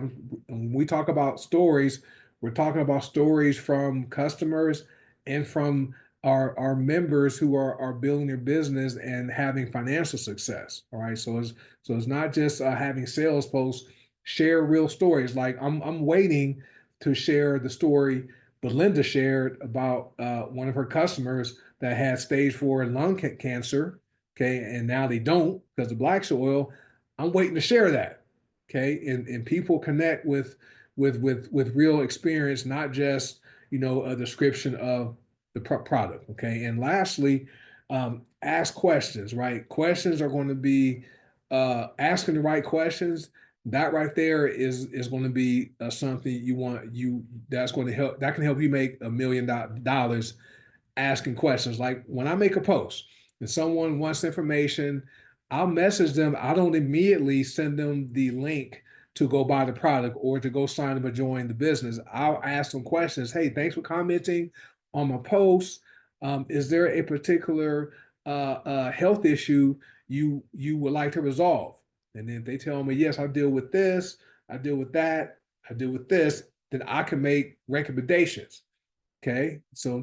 When we talk about stories, we're talking about stories from customers and from our members who are building their business and having financial success. All right. So it's not just having sales posts. Share real stories. Like I'm waiting to share the story Belinda shared about one of her customers that had stage 4 lung cancer. Okay. And now they don't because of black oil. I'm waiting to share that. Okay. And people connect with real experience, not just, a description of the product. Okay. And lastly, ask questions, right? Questions are going to be asking the right questions. That right there is going to be something that's going to help that can help you make $1 million asking questions. Like when I make a post and someone wants information, I'll message them. I don't immediately send them the link to go buy the product or to go sign them or join the business. I'll ask them questions. Hey, thanks for commenting on my post. Is there a particular health issue you would like to resolve? And then if they tell me, yes, I deal with this, I deal with that, I deal with this, then I can make recommendations. Okay. So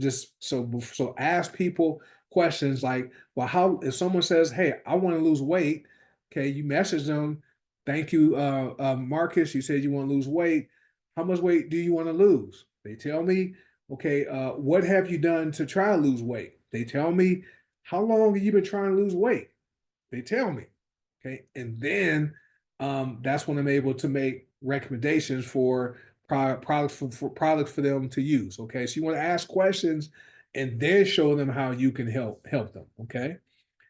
ask people questions like, well, how if someone says, hey, I want to lose weight, okay, you message them, thank you, Marcus. You said you want to lose weight. How much weight do you want to lose? They tell me, okay, what have you done to try to lose weight? They tell me, how long have you been trying to lose weight? They tell me. Okay. And then that's when I'm able to make recommendations for products for products for them to use. Okay. So you want to ask questions and then show them how you can help them. Okay.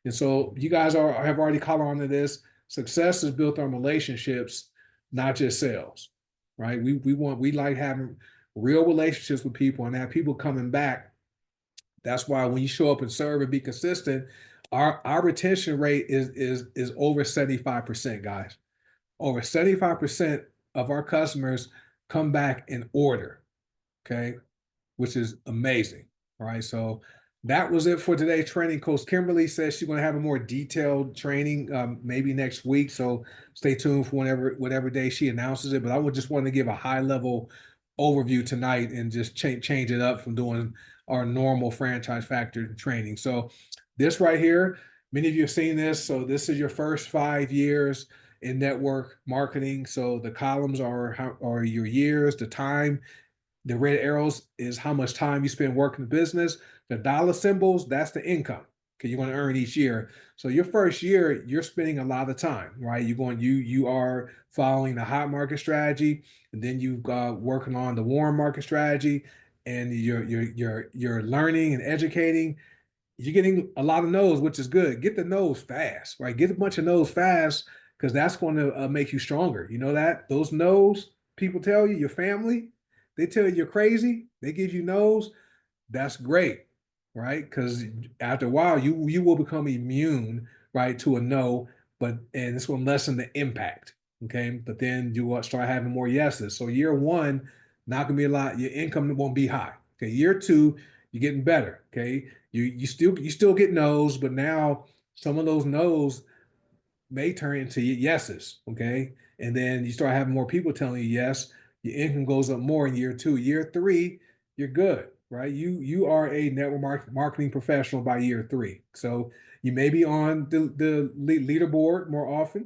And so you guys have already caught on to this. Success is built on relationships, not just sales. Right. We like having real relationships with people and have people coming back. That's why when you show up and serve and be consistent, our retention rate is over 75%, guys. Over 75% of our customers come back and order. Okay, which is amazing. All right, so that was it for today's training. Coach Kimberly says she's going to have a more detailed training maybe next week. So stay tuned for whatever day she announces it. But I would just want to give a high level overview tonight and just change it up from doing our normal franchise factor training. So this right here, many of you have seen this. So this is your first 5 years in network marketing. So the columns are your years, the time. The red arrows is how much time you spend working the business. The dollar symbols, that's the income. Okay, you want to earn each year. So your first year, you're spending a lot of time, right? You are following the hot market strategy, and then you've got working on the warm market strategy, and you're learning and educating. You're getting a lot of no's, which is good. Get the no's fast, right? Get a bunch of no's fast because that's going to make you stronger. You know that those no's people tell you, your family, they tell you you're crazy. They give you no's. That's great, right? Because after a while, you will become immune, right, to a no, and it's going to lessen the impact. Okay, but then you will start having more yeses. So year one, not gonna be a lot. Your income won't be high. Okay, year two, you're getting better. Okay, you still get no's, but now some of those no's may turn into yeses. Okay, and then you start having more people telling you yes. Your income goes up more in year two. Year three, you're good, right? You are a network marketing professional by year three. So you may be on the leaderboard more often.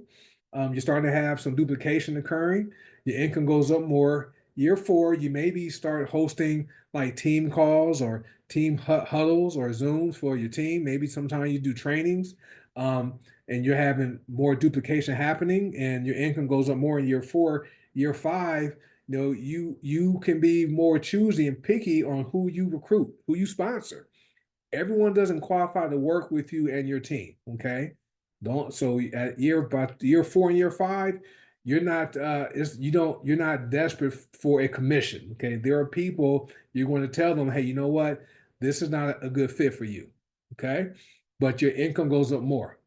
You're starting to have some duplication occurring. Your income goes up more. Year four, you maybe start hosting like team calls or team huddles or Zooms for your team. Maybe sometimes you do trainings, and you're having more duplication happening, and your income goes up more in year four. Year five, you can be more choosy and picky on who you recruit, who you sponsor. Everyone doesn't qualify to work with you and your team. Okay, don't so at year four and year five, you're not you're not desperate for a commission. Okay, there are people you're going to tell them, hey, you know what, this is not a good fit for you. Okay, but your income goes up more.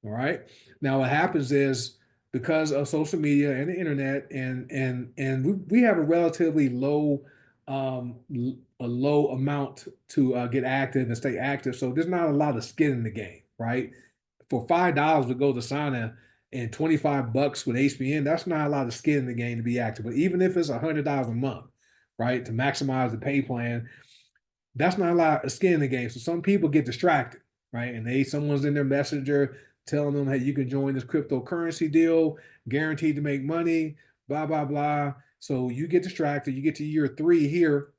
All right. Now what happens is because of social media and the internet and we have a relatively um a low amount to get active and stay active. So there's not a lot of skin in the game, right? For $5 to go to Sana and $25 with HBN, that's not a lot of skin in the game to be active. But even if it's $100 a month, right, to maximize the pay plan, that's not a lot of skin in the game. So some people get distracted, right? And someone's in their messenger telling them, hey, you can join this cryptocurrency deal, guaranteed to make money, blah, blah, blah. So you get distracted, you get to year three here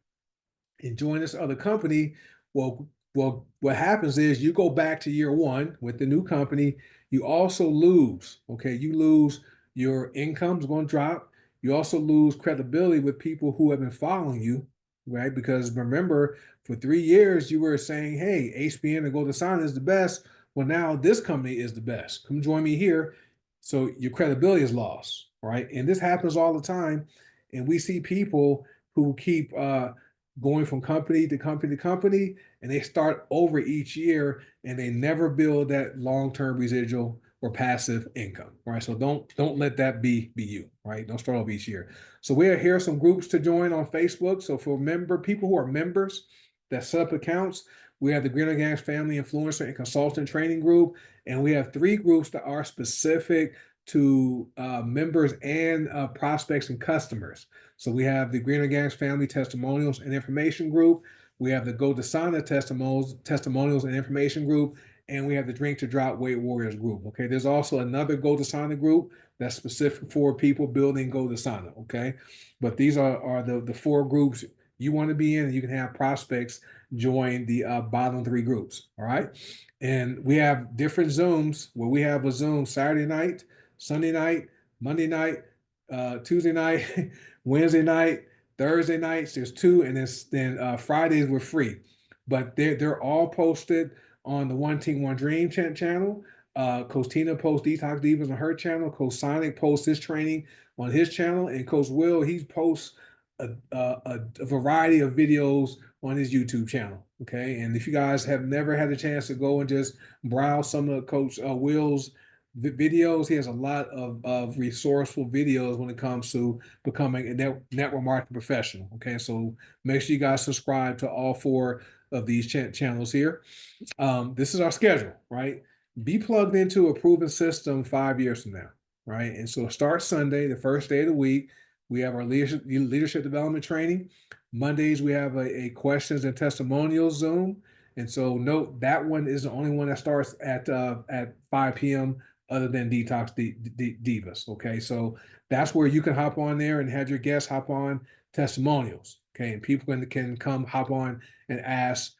and join this other company. What happens is you go back to year one with the new company, you also lose, okay? You lose your income's going to drop. You also lose credibility with people who have been following you, right? Because remember, for 3 years, you were saying, hey, HBN and Golden Sign is the best. Well, now this company is the best. Come join me here. So your credibility is lost, right? And this happens all the time. And we see people who keep going from company to company to company, and they start over each year and they never build that long-term residual or passive income, right? So don't let that be you, right? Don't start off each year. So here are some groups to join on Facebook. So for people who are members that set up accounts, we have the Greener Gangs Family Influencer and Consultant Training Group, and we have 3 groups that are specific to members and prospects and customers. So we have the Greener Gangs Family Testimonials and Information Group. We have the Go to Sauna Testimonials and Information Group, and we have the Drink to Drop Weight Warriors group. Okay, there's also another Go to Sauna group that's specific for people building Go to Sauna. Okay, but these are the 4 groups you want to be in, and you can have prospects join the bottom 3 groups. All right, and we have different Zooms where we have a Zoom Saturday night, Sunday night, Monday night, Tuesday night, Wednesday night, Thursday nights. There's 2, and then Fridays we're free, but they're all posted on the One Team One Dream channel. Coach Tina posts Detox Divas on her channel. Coach Sonic posts his training on his channel, and Coach Will, he posts a variety of videos on his YouTube channel. Okay, and if you guys have never had a chance to go and just browse some of Coach Will's videos, he has a lot of resourceful videos when it comes to becoming a network marketing professional. Okay, so make sure you guys subscribe to all 4 of these channels here. This is our schedule, right? Be plugged into a proven system 5 years from now, right? And so start Sunday, the first day of the week. We have our leadership development training. Mondays, we have a questions and testimonials Zoom. And so note that one is the only one that starts at 5 p.m. other than Detox Divas. Okay, so that's where you can hop on there and have your guests hop on testimonials. Okay, and people can come hop on and ask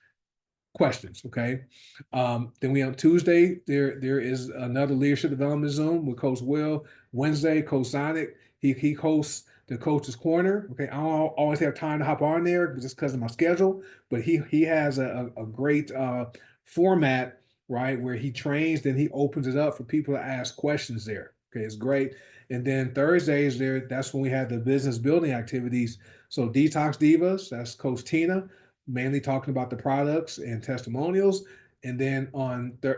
questions. Okay. Then we have Tuesday, there is another leadership development Zoom with Coach Will. Wednesday, Coach Sonic, he hosts the Coach's Corner. Okay. I don't always have time to hop on there just because of my schedule, but he has a great format, right, where he trains, then he opens it up for people to ask questions there. Okay, it's great. And then Thursdays that's when we have the business building activities. So Detox Divas, that's Coach Tina, mainly talking about the products and testimonials. And then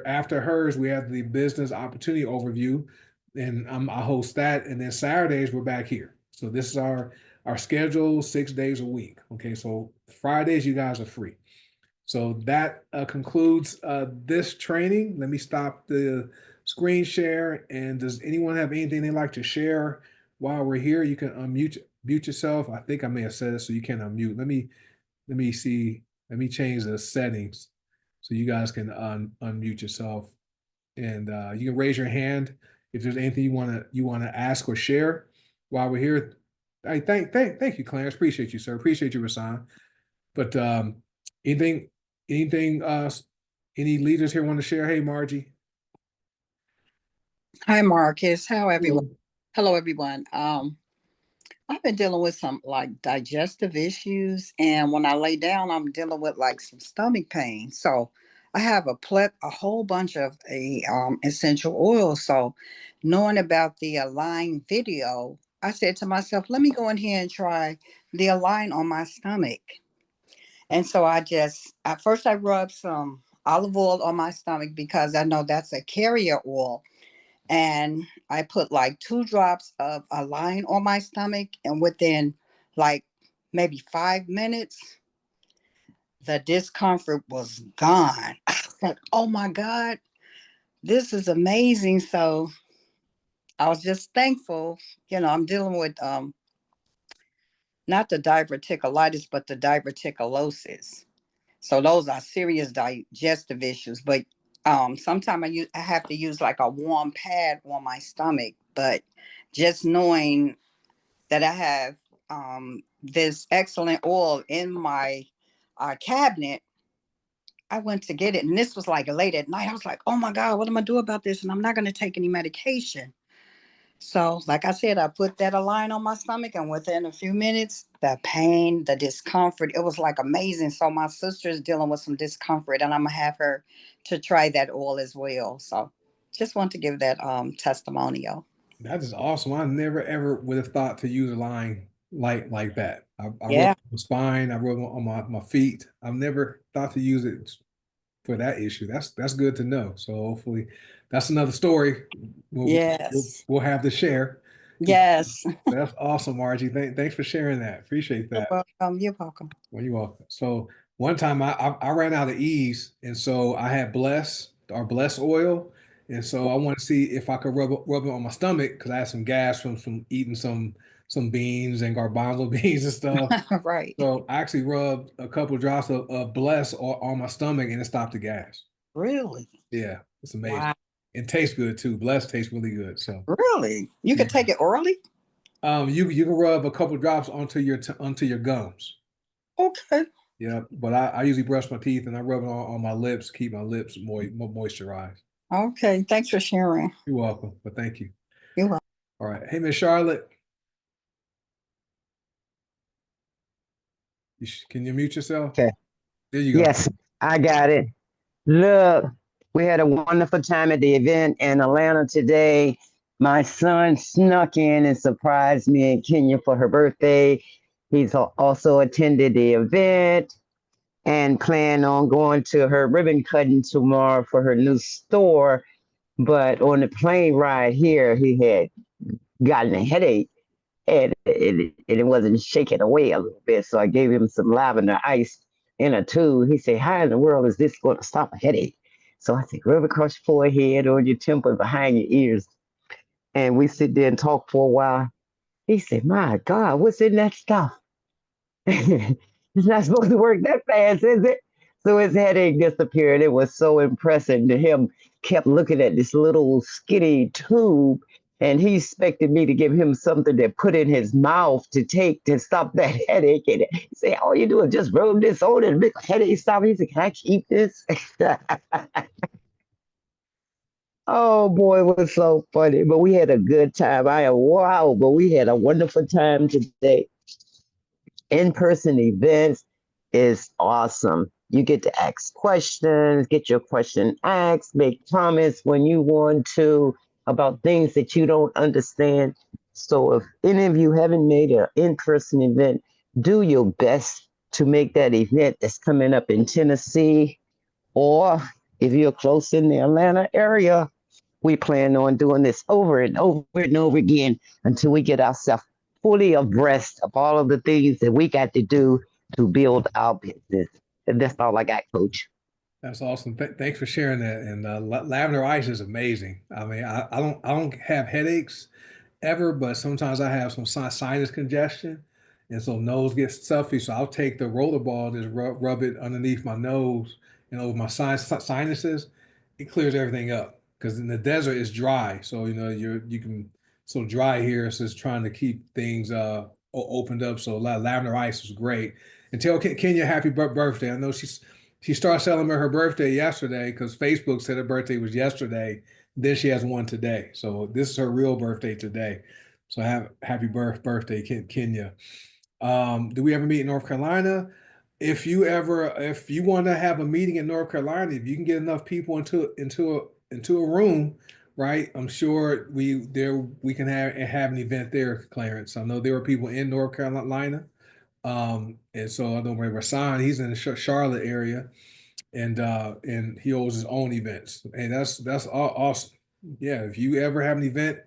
after hers, we have the business opportunity overview, and I host that. And then Saturdays we're back here. So this is our schedule, 6 days a week. Okay, so Fridays you guys are free. So that concludes this training. Let me stop the screen share. And does anyone have anything they'd like to share while we're here? You can mute yourself. I think I may have said it, so you can unmute. Let me see. Let me change the settings so you guys can unmute yourself, and you can raise your hand if there's anything you wanna ask or share while we're here. I thank you, Clarence. Appreciate you, sir. Appreciate you, Rasan. But anything anything any leaders here want to share? Hey, Margie. Hi, Marcus. How everyone? Hello, everyone. I've been dealing with some like digestive issues, and when I lay down, I'm dealing with like some stomach pain. So I have a whole bunch of essential oils. So knowing about the Align video, I said to myself, let me go in here and try the Align on my stomach. And so at first I rubbed some olive oil on my stomach because I know that's a carrier oil, and I put like 2 drops of Align on my stomach, and within like maybe 5 minutes, the discomfort was gone. I was like, oh my God, this is amazing. So I was just thankful. I'm dealing with not the diverticulitis, but the diverticulosis. So those are serious digestive issues. But sometimes I have to use like a warm pad on my stomach. But just knowing that I have this excellent oil in my cabinet, I went to get it. And this was like late at night. I was like, oh my God, what am I do about this? And I'm not going to take any medication. So, like I said, I put that Align on my stomach, and within a few minutes, the pain, the discomfort, it was like amazing. So, my sister is dealing with some discomfort, and I'm gonna have her to try that oil as well. So, just want to give that testimonial. That is awesome. I never ever would have thought to use Align like that. I rub Yeah. on my spine, I rub on my feet. I've never thought to use it for that issue. That's good to know. So hopefully that's another story. Yes. We'll have to share. Yes. That's awesome, Margie. Thanks for sharing that. Appreciate You're that. welcome. You're welcome. Well, you're welcome. So one time I ran out of ease, and so I had Bless oil, and so I wanted to see if I could rub it on my stomach because I had some gas from eating some beans and garbanzo beans and stuff. Right. So I actually rubbed a couple drops of Bless on my stomach, and it stopped the gas. Really? Yeah, it's amazing. Wow. It tastes good too. Bless tastes really good. So Really? You yeah. could take it orally? You can rub a couple drops onto your gums. Okay. Yeah, but I usually brush my teeth and I rub it on my lips, keep my lips moisturized. Okay. Thanks for sharing. You're welcome, but thank you. You're welcome. All right. Hey, Miss Charlotte, can you mute yourself? Okay. There you go. Yes, I got it. Look, we had a wonderful time at the event in Atlanta today. My son snuck in and surprised me in Kenya for her birthday. He's also attended the event and planned on going to her ribbon cutting tomorrow for her new store. But on the plane ride here, he had gotten a headache and it wasn't shaking away a little bit. So I gave him some lavender ice in a tube. He said, how in the world is this going to stop a headache? So I said, rub across your forehead or your temple behind your ears. And we sit there and talk for a while. He said, my God, what's in that stuff? It's not supposed to work that fast, is it? So his headache disappeared. It was so impressive to him. Kept looking at this little skinny tube, and he expected me to give him something to put in his mouth to take to stop that headache. And he said, all you do is just rub this on and make the headache stop. He said, can I keep this? Oh boy, it was so funny. But we had a good time. I am wow, but we had a wonderful time today. In-person events is awesome. You get to ask questions, get your question asked, make comments when you want to about things that you don't understand. So if any of you haven't made an in-person event, do your best to make that event that's coming up in Tennessee, or if you're close in the Atlanta area, we plan on doing this over and over and over again until we get ourselves fully abreast of all of the things that we got to do to build our business. And that's all I got, Coach. That's awesome. Thanks for sharing that. And lavender ice is amazing. I mean, I don't have headaches ever, but sometimes I have some sinus congestion, and so nose gets stuffy. So I'll take the rollerball, just rub it underneath my nose and over my sinuses. It clears everything up because in the desert it's dry. So you can so dry here. So it's trying to keep things opened up. So lavender ice is great. And tell Kenya happy birthday. I know she started celebrating her birthday yesterday because Facebook said her birthday was yesterday. Then she has one today. So this is her real birthday today. So happy birthday, Kenya. Do we ever meet in North Carolina? If you want to have a meeting in North Carolina, if you can get enough people into a room, right? I'm sure we can have an event there, Clarence. I know there were people in North Carolina. And so I know Ray Rasan, he's in the Charlotte area, and he holds his own events, and that's awesome. Yeah, if you ever have an event,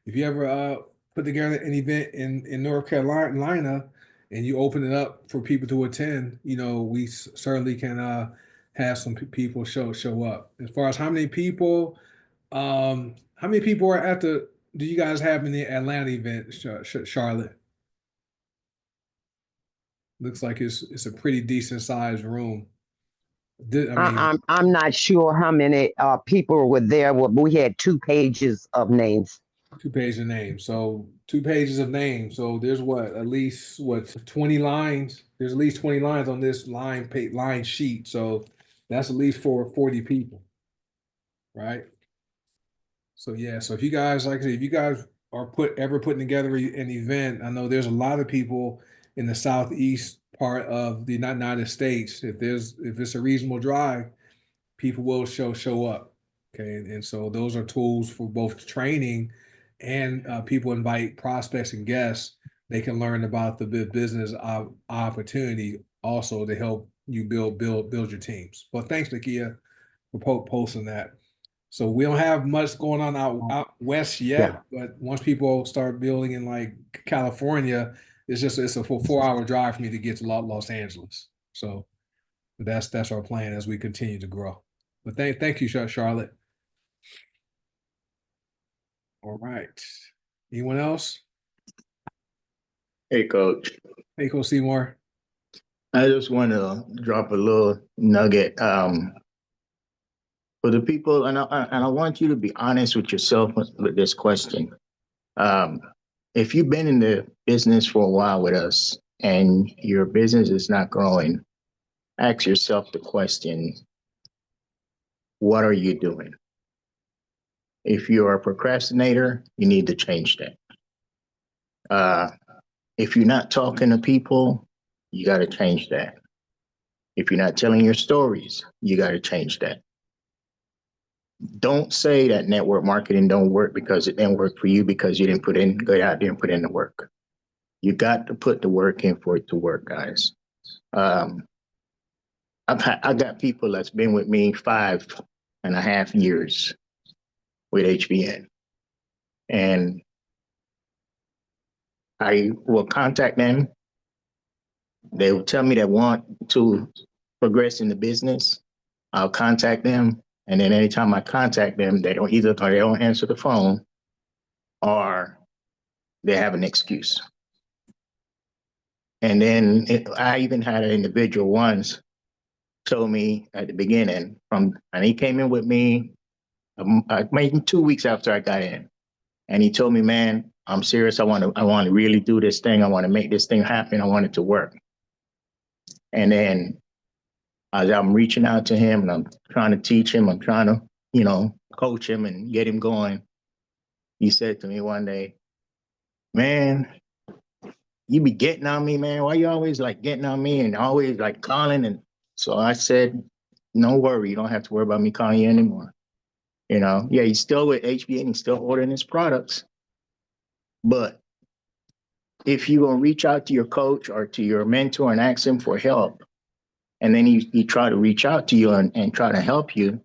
if you ever put together an event in North Carolina, and you open it up for people to attend, we certainly can have some people show up. As far as how many people are at the? Do you guys have in the Atlanta event, Charlotte? Looks like it's a pretty decent sized room. I mean, I'm not sure how many people were there, but we had 2 pages of names. 2 pages of names. So 2 pages of names. So there's at least 20 lines. There's at least 20 lines on this line sheet. So that's at least for 40 people, right? So yeah. So if you guys, like I said, if you guys are putting together an event, I know there's a lot of people in the southeast part of the United States. If it's a reasonable drive, people will show up. Okay, and so those are tools for both training and people invite prospects and guests. They can learn about the business opportunity also to help you build your teams. Well, thanks, Nakia, for posting that. So we don't have much going on out west yet, but once people start building in like California, it's a 4 hour drive for me to get to Los Angeles. So that's our plan as we continue to grow. But thank you, Charlotte. All right. Anyone else? Hey, Coach. Hey, Coach Seymour. I just want to drop a little nugget for the people, and I want you to be honest with yourself with this question. If you've been in the business for a while with us and your business is not growing, ask yourself the question, what are you doing? If you're a procrastinator, you need to change that. If you're not talking to people, you got to change that. If you're not telling your stories, you got to change that. Don't say that network marketing don't work because it didn't work for you because you didn't go out there and put in the work. You got to put the work in for it to work, guys. I got people that's been with me 5.5 years with HBN. And I will contact them. They will tell me they want to progress in the business. I'll contact them. And then anytime I contact them, they don't answer the phone or they have an excuse. And then I even had an individual once told me at the beginning and he came in with me maybe 2 weeks after I got in. And he told me, man, I'm serious. I want to really do this thing. I want to make this thing happen. I want it to work. And then as I'm reaching out to him and I'm trying to teach him, I'm trying to, coach him and get him going. He said to me one day, man, you be getting on me, man. Why you always like getting on me and always like calling? And so I said, no worry. You don't have to worry about me calling you anymore. Yeah, he's still with HBN. He's still ordering his products. But if you're going to reach out to your coach or to your mentor and ask him for help, and then he try to reach out to you and try to help you,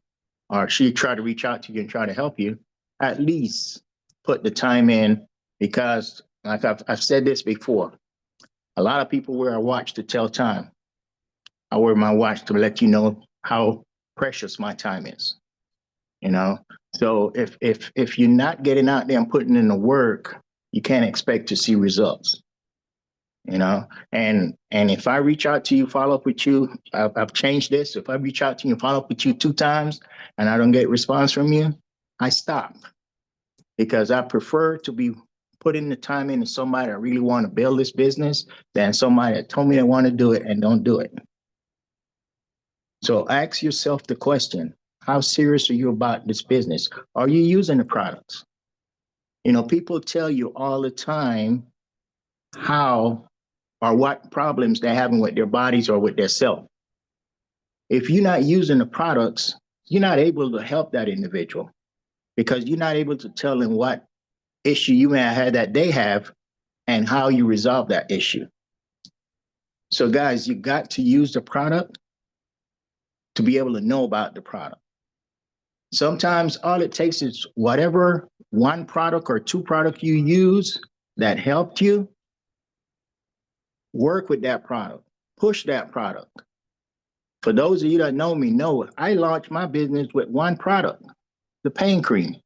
or she try to reach out to you and try to help you, at least put the time in, because like I've said this before, a lot of people wear a watch to tell time. I wear my watch to let you know how precious my time is. So if you're not getting out there and putting in the work, you can't expect to see results. And if I reach out to you, follow up with you, I've changed this. If I reach out to you and follow up with you 2 times and I don't get response from you, I stop, because I prefer to be putting the time into somebody that really want to build this business than somebody that told me they want to do it and don't do it. So ask yourself the question, how serious are you about this business? Are you using the products? People tell you all the time how or what problems they're having with their bodies or with their self. If you're not using the products, you're not able to help that individual, because you're not able to tell them what issue you may have had that they have and how you resolve that issue. So guys, you got to use the product to be able to know about the product. Sometimes all it takes is whatever 1 product or 2 products you use that helped you, work with that product, push that product. For those of you that know me, know I launched my business with 1 product, the pain cream.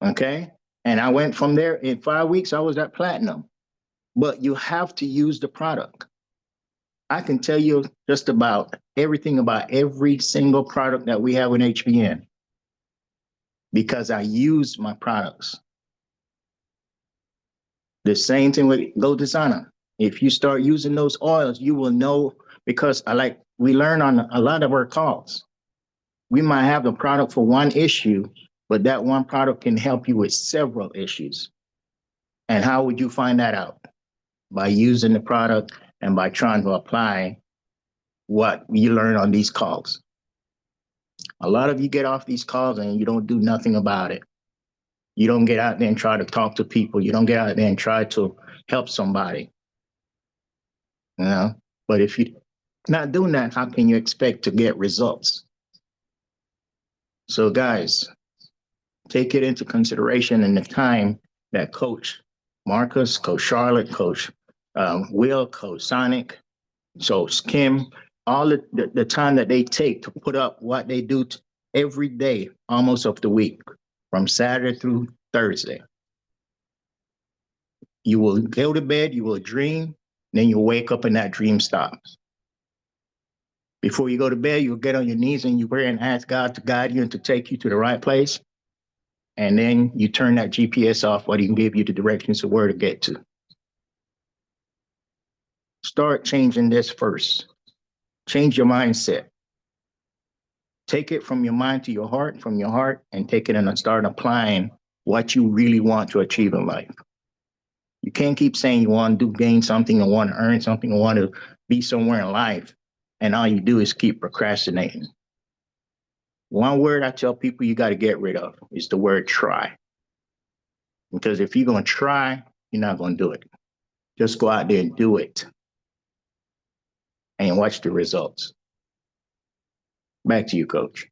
Okay. And I went from there in 5 weeks, I was at platinum. But you have to use the product. I can tell you just about everything about every single product that we have in HBN because I use my products. The same thing with Go Designer. If you start using those oils, you will know, because we learn on a lot of our calls. We might have the product for 1 issue, but that 1 product can help you with several issues. And how would you find that out? By using the product and by trying to apply what you learn on these calls. A lot of you get off these calls and you don't do nothing about it. You don't get out there and try to talk to people. You don't get out there and try to help somebody. But if you're not doing that, how can you expect to get results? So guys, take it into consideration in the time that Coach Marcus, Coach Charlotte, Coach Will, Coach Sonic, so Kim, all the time that they take to put up what they do every day, almost of the week, from Saturday through Thursday. You will go to bed, you will dream, then you'll wake up and that dream stops. Before you go to bed, you'll get on your knees and you pray and ask God to guide you and to take you to the right place. And then you turn that GPS off, what he can give you the directions of where to get to. Start changing this first. Change your mindset. Take it from your mind to your heart, from your heart, and take it and start applying what you really want to achieve in life. You can't keep saying you want to gain something or want to earn something or want to be somewhere in life, and all you do is keep procrastinating. One word I tell people you got to get rid of is the word try. Because if you're going to try, you're not going to do it. Just go out there and do it. And watch the results. Back to you, Coach.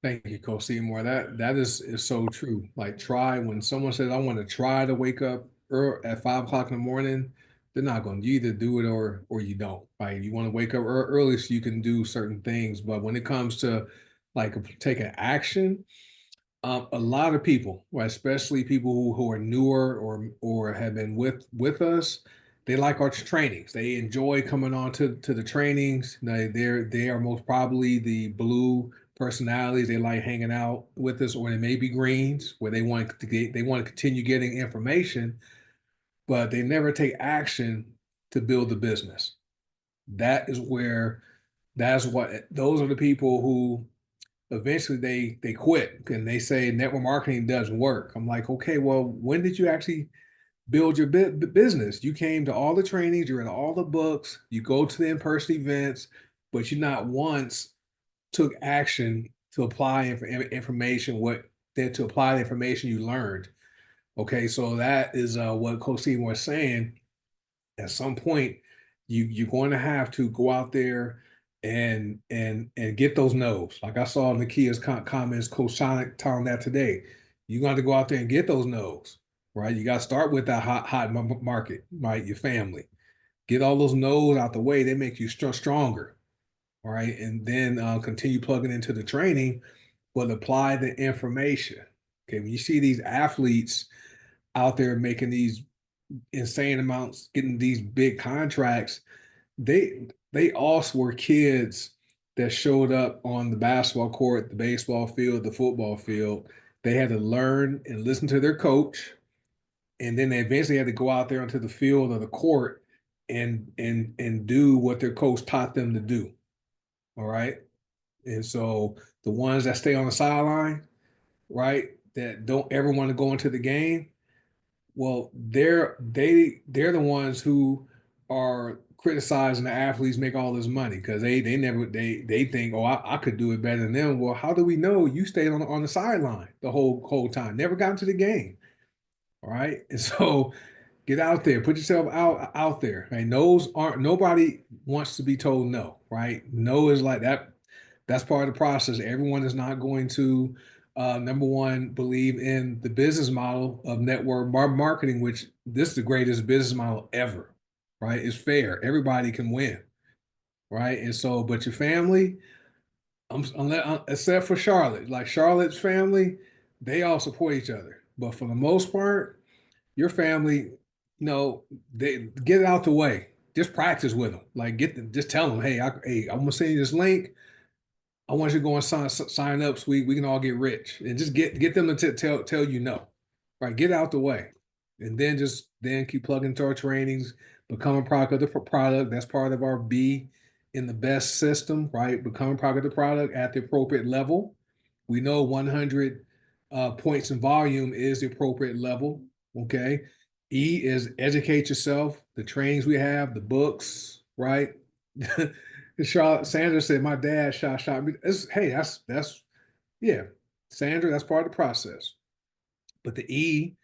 Thank you, Coach Seymour. That is so true. Like try, when someone says, I want to try to wake up at 5 o'clock in the morning, they're not going to, you either do it or you don't. Right? You want to wake up early so you can do certain things. But when it comes to like taking action, a lot of people, right, especially people who are newer or have been with us, they like our trainings. They enjoy coming on to the trainings. They are most probably the blue personalities. They like hanging out with us, or they may be greens where they want to continue getting information, but they never take action to build the business. That's what those are the people who eventually they quit and they say network marketing doesn't work. I'm like, okay, well, when did you actually build your business? You came to all the trainings, you read all the books, you go to the in-person events, but you not once took action to apply information, to apply the information you learned. Okay, so that is what Coach Seymour was saying. At some point, you're going to have to go out there and get those no's. Like I saw in Nakia's comments, Coach Sonic telling that today. You got to go out there and get those no's, right? You got to start with that hot market, right? Your family. Get all those no's out the way. They make you stronger, all right? And then continue plugging into the training, but apply the information. Okay, when you see these athletes out there making these insane amounts, getting these big contracts, they also were kids that showed up on the basketball court, the baseball field, the football field. They had to learn and listen to their coach, and then they eventually had to go out there onto the field or the court and do what their coach taught them to do. All right. And so the ones that stay on the sideline, right, that don't ever want to go into the game, well, they're the ones who are criticizing the athletes make all this money because they think, oh, I could do it better than them. Well, how do we know you stayed on the sideline the whole time, never got into the game? All right. And so get out there, put yourself out there. Right? Nobody wants to be told no, right? No is like that. That's part of the process. Everyone is not going to number one, believe in the business model of network marketing, which this is the greatest business model ever, right? It's fair. Everybody can win, right? And so, but your family, except for Charlotte, like Charlotte's family, they all support each other. But for the most part, your family, they get it out the way. Just practice with them. Like just tell them, hey, I'm gonna send you this link. I want you to go and sign up so we can all get rich, and just get them to tell you no, right? Get out the way, and then keep plugging into our trainings, become a product of the product. That's part of our B in the best system, right? Become a product of the product at the appropriate level. We know 100 points in volume is the appropriate level. Okay. E is educate yourself. The trainings we have, the books, right? Sandra said, my dad shot me. Hey, that's yeah, Sandra, that's part of the process. But the E,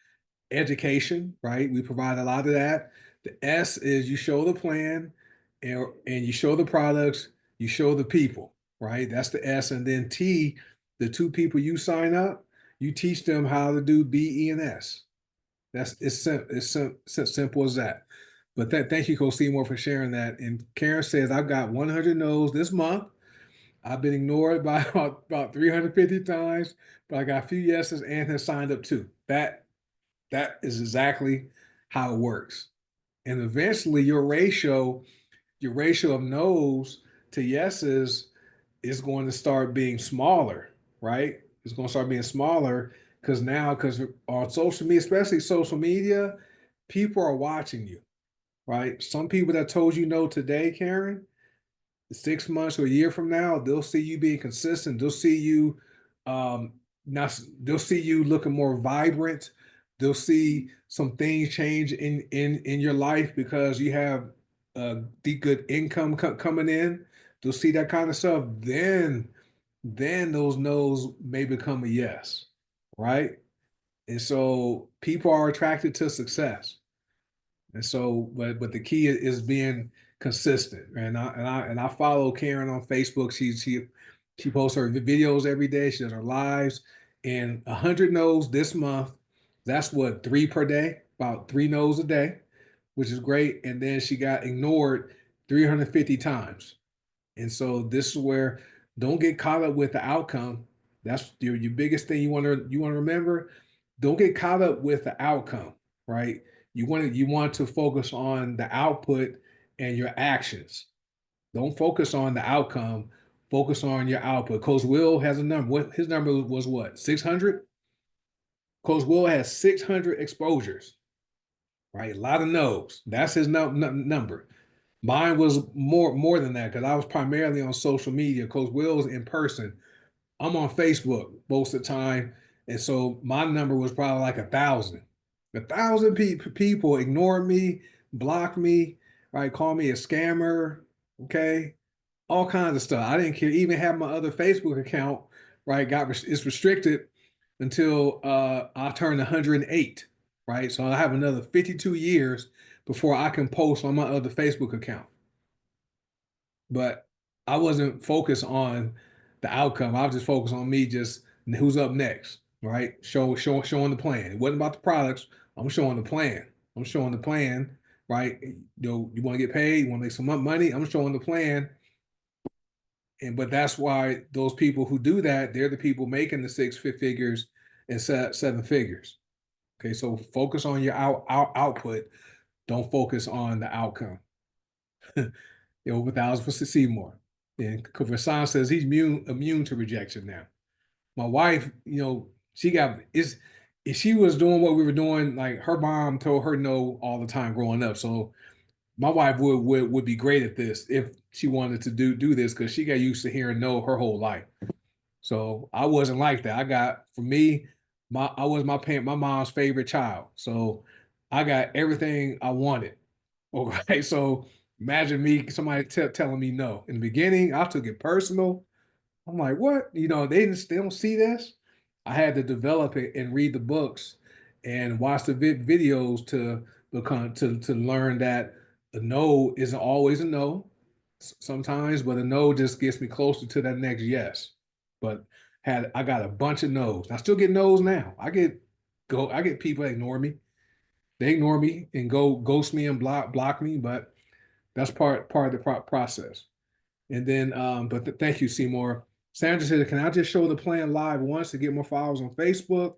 education, right? We provide a lot of that. The S is you show the plan and you show the products, you show the people, right? That's the S. And then T the 2 people you sign up, you teach them how to do B, E, and S. It's simple as that. But thank you, Coach Seymour, for sharing that. And Karen says, I've got 100 no's this month. I've been ignored by about 350 times, but I got a few yeses and has signed up too. That is exactly how it works. And eventually your ratio of no's to yeses is going to start being smaller, right? It's going to start being smaller because on social media, especially social media, people are watching you, right? Some people that told you no today, Karen, 6 months or a year from now, they'll see you being consistent. They'll see you now they'll see you looking more vibrant. They'll see some things change in your life because you have the good income coming in. They'll see that kind of stuff. Then those no's may become a yes, right? And so people are attracted to success. And so, but the key is being consistent. And I follow Karen on Facebook. She posts her videos every day. She does her lives, and 100 no's this month. That's what 3 per day, about 3 no's a day, which is great. And then she got ignored 350 times. And so this is where don't get caught up with the outcome. That's your biggest thing you want to remember. Don't get caught up with the outcome, right? You want to focus on the output and your actions. Don't focus on the outcome. Focus on your output. Coach Will has a number. What his number was what? 600? Coach Will has 600 exposures, right? A lot of no's. That's his number. Mine was more than that because I was primarily on social media. Coach Will's in person. I'm on Facebook most of the time, and so my number was probably like 1,000. 1,000 people ignored me, blocked me, right? Call me a scammer, okay? All kinds of stuff. I didn't care. Even have my other Facebook account, right? It's restricted until I turned 108, right? So I have another 52 years before I can post on my other Facebook account. But I wasn't focused on the outcome. I was just focused on me, just who's up next, right? Showing the plan. It wasn't about the products. I'm showing the plan. I'm showing the plan, right? You want to get paid, you want to make some money. I'm showing the plan. But that's why those people who do that, they're the people making the 6 figures and 7 figures. Okay, so focus on your output. Don't focus on the outcome. With Alice for Seymour. And Vassan says he's immune to rejection now. My wife, she got is if she was doing what we were doing, like her mom told her no all the time growing up. So my wife would be great at this if she wanted to do this because she got used to hearing no her whole life. So I wasn't like that. For me, I was my mom's favorite child. So I got everything I wanted. Okay, so imagine somebody telling me no. In the beginning, I took it personal. I'm like, what? They don't see this. I had to develop it and read the books and watch the videos to learn that a no isn't always a no sometimes, but a no just gets me closer to that next yes. But I got a bunch of no's. I still get no's now. I get people that ignore me. They ignore me and go ghost me and block me, but that's part of the process. And then, but thank you, Seymour. Sandra said, "Can I just show the plan live once to get more followers on Facebook?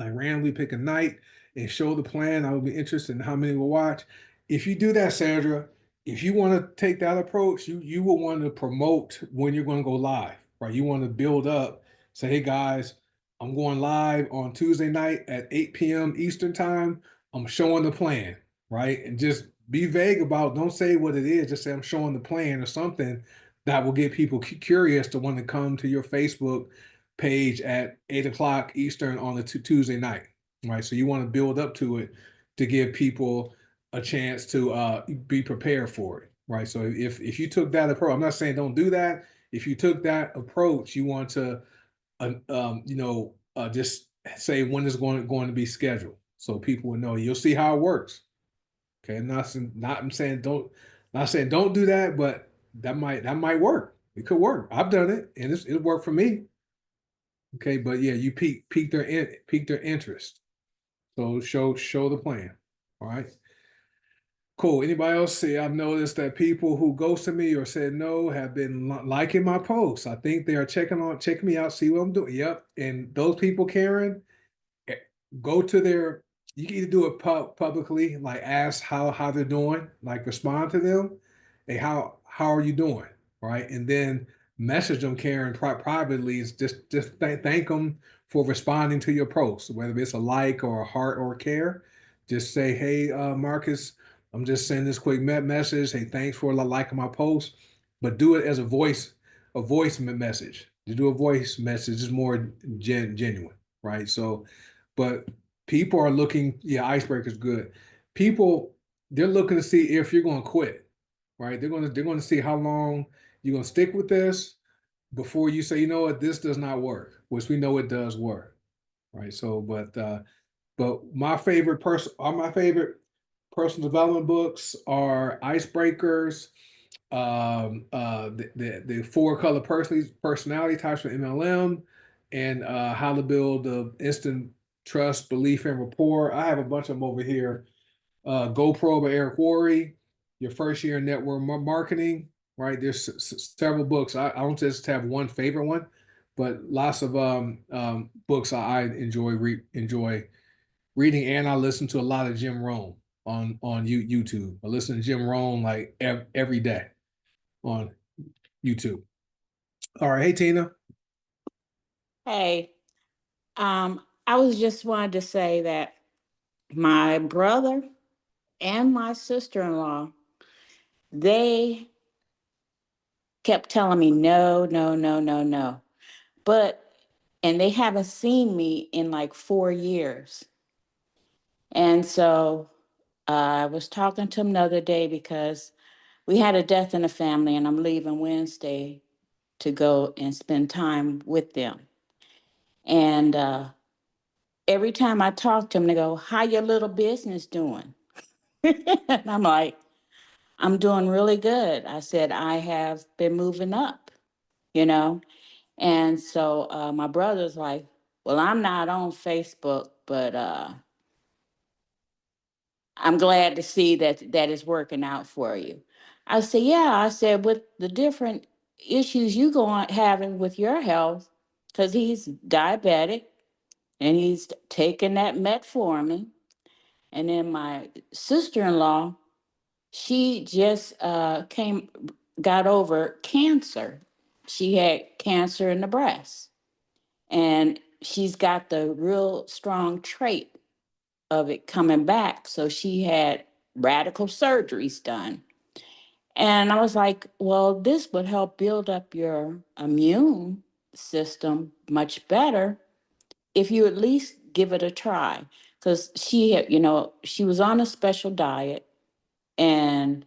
Like randomly pick a night and show the plan. I would be interested in how many will watch." If you do that, Sandra, if you want to take that approach, you will want to promote when you're going to go live, right? You want to build up, say, "Hey guys, I'm going live on Tuesday night at 8 p.m. Eastern time. I'm showing the plan," right? And just be vague don't say what it is. Just say, "I'm showing the plan," or something that will get people curious to want to come to your Facebook page at 8 o'clock Eastern on the Tuesday night, right? So you want to build up to it to give people a chance to be prepared for it, right? So if you took that approach, I'm not saying don't do that. If you took that approach, you want to, just say when it's going to be scheduled, so people will know. You'll see how it works. Okay, I'm saying don't do that, but that might work. It could work. I've done it, and it worked for me. Okay, but yeah, you pique their interest. So show the plan. All right. Cool. Anybody else see? I've noticed that people who ghosted me or said no have been liking my posts. I think they are checking me out, see what I'm doing. Yep. And those people, Karen, eh, go to their. You can either do it publicly, like ask how they're doing, like respond to them. Hey, how are you doing? Right, and then message them, Karen, privately. Is just thank them for responding to your post, whether it's a like or a heart or a care. Just say, hey, Marcus, I'm just sending this quick message. Hey, thanks for liking my post, but do it as a voice message. To do a voice message is more genuine, right? So, but people are looking. Yeah, icebreaker is good. People, they're looking to see if you're going to quit, right? They're going to see how long you're going to stick with this before you say, you know what, this does not work, which we know it does work, right? So, but my favorite personal development books are Icebreakers, the four color personality types from MLM, and how to build the instant trust, belief, and rapport. I have a bunch of them over here. GoPro by Eric Worre, your first year in network marketing. Right, there's several books. I don't just have one favorite one, but lots of books I enjoy reading, and I listen to a lot of Jim Rohn on YouTube. I listen to Jim Rohn like every day on YouTube. All right, hey Tina. Hey, I was just wanted to say that my brother and my sister-in-law, they kept telling me no, no, no, no, no. And they haven't seen me in like 4 years. And so I was talking to them the other day because we had a death in the family and I'm leaving Wednesday to go and spend time with them. And every time I talk to them, they go, how your little business doing? And I'm like, I'm doing really good. I said, I have been moving up, you know? And so my brother's like, well, I'm not on Facebook, but I'm glad to see that that is working out for you. I said, yeah. I said, with the different issues you go on having with your health, because he's diabetic and he's taking that metformin. And then my sister-in-law, she just got over cancer. She had cancer in the breast. And she's got the real strong trait of it coming back. So she had radical surgeries done. And I was like, well, this would help build up your immune system much better if you at least give it a try. Because she had, she was on a special diet and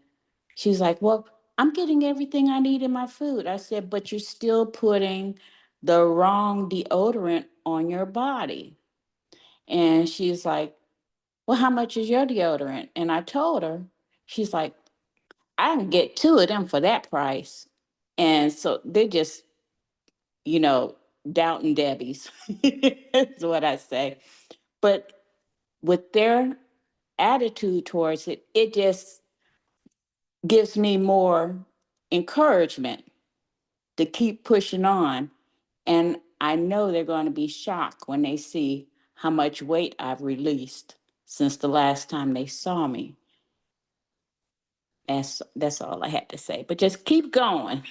she's like, well, I'm getting everything I need in my food. I said, but you're still putting the wrong deodorant on your body. And she's like, well, how much is your deodorant? And I told her, she's like, I can get two of them for that price. And so they're just, you know, doubting Debbie's, is what I say. But with their attitude towards it, it just gives me more encouragement to keep pushing on. And I know they're going to be shocked when they see how much weight I've released since the last time they saw me. That's all I had to say. But just keep going.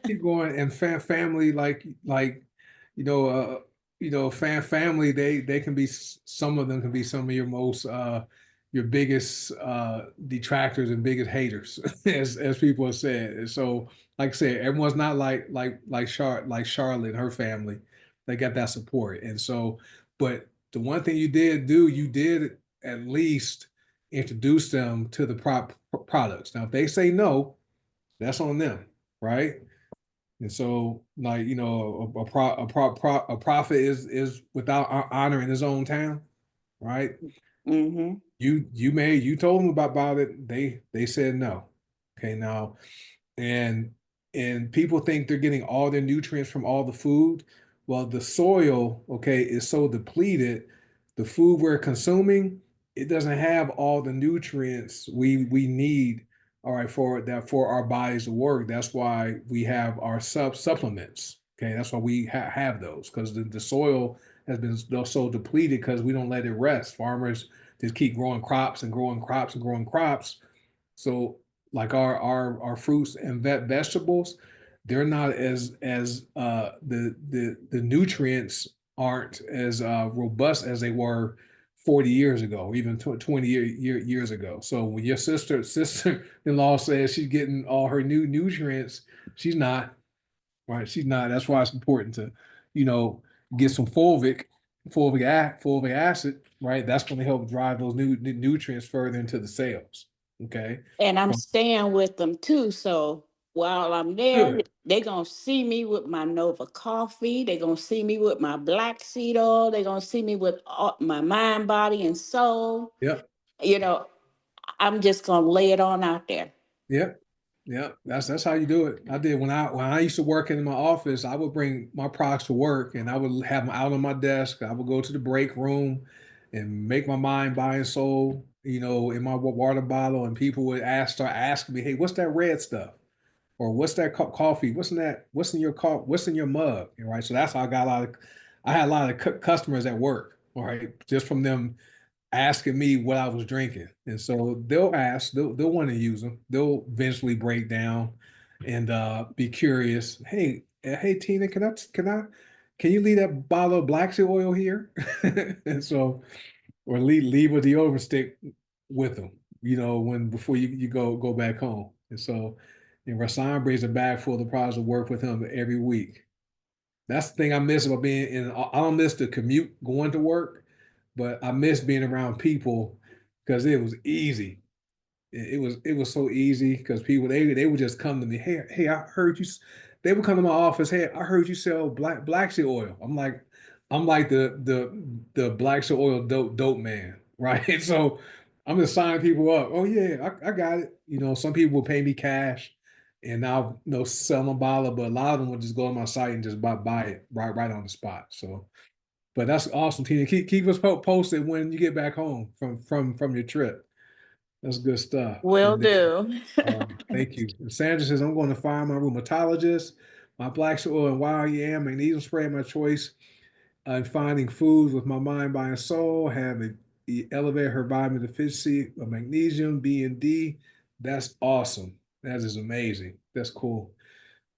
Keep going, and family, like family, they can be, some of them can be some of your most your biggest detractors and biggest haters, as people have said. And so, like I said, everyone's not like Charlotte and her family. They got that support. And so, but the one thing you did at least introduce them to the products. Now, if they say no, that's on them, right? And so, like, a prophet is without honor in his own town, right? Mm-hmm. You told them about it. They said no. Okay, now, and people think they're getting all their nutrients from all the food. Well, the soil, okay, is so depleted, the food we're consuming, it doesn't have all the nutrients we need, all right, for our bodies to work. That's why we have our supplements. Okay, that's why we have those, because the soil has been so depleted because we don't let it rest. Farmers just keep growing crops and growing crops and growing crops. So like our fruits and vegetables, they're not as the nutrients aren't as robust as they were 40 years ago, even 20 years ago. So when your sister-in-law says she's getting all her new nutrients, she's not, right? She's not. That's why it's important to, you know, get some fulvic acid, right? That's going to help drive those nutrients further into the cells. Okay. And I'm staying with them too. So while I'm there, Good. they're gonna see me with my Nova coffee. They're gonna see me with my black seed oil. They're gonna see me with all, my mind, body, and soul. Yep. You know, I'm just gonna lay it on out there. Yep. Yeah, that's how you do it. I did when I used to work in my office. I would bring my products to work, and I would have them out on my desk. I would go to the break room, and make my mind, body, and soul, in my water bottle. And people would start asking me, "Hey, what's that red stuff? Or what's that coffee? What's in that? What's in your What's in your mug?" Right. So that's how I had a lot of customers at work. All right, just from them asking me what I was drinking. And so they'll want to use them. They'll eventually break down and be curious. Hey, Tina, can you leave that bottle of black seed oil here? And so, or leave a deodorant stick with them, when before you go back home. And so, and Rasan brings a bag full of the products to work with him every week. That's the thing I miss about being in. I don't miss the commute going to work, but I miss being around people because it was easy. It was so easy because people they would just come to me. Hey, I heard you. They would come to my office. Hey, I heard you sell black seed oil. I'm like the black seed oil dope man, right? So I'm just signing people up. Oh yeah, I got it. Some people will pay me cash, and I'll sell them a bottle, but a lot of them will just go on my site and just buy it right on the spot. So, but that's awesome, Tina. Keep us posted when you get back home from your trip. That's good stuff. Will And then, do. thank you. And Sandra says, I'm going to find my rheumatologist, my black soil and wild yam magnesium spray, my choice, and finding foods with my mind, body, and soul. Elevate her vitamin deficiency of magnesium, B and D. That's awesome. That is amazing. That's cool.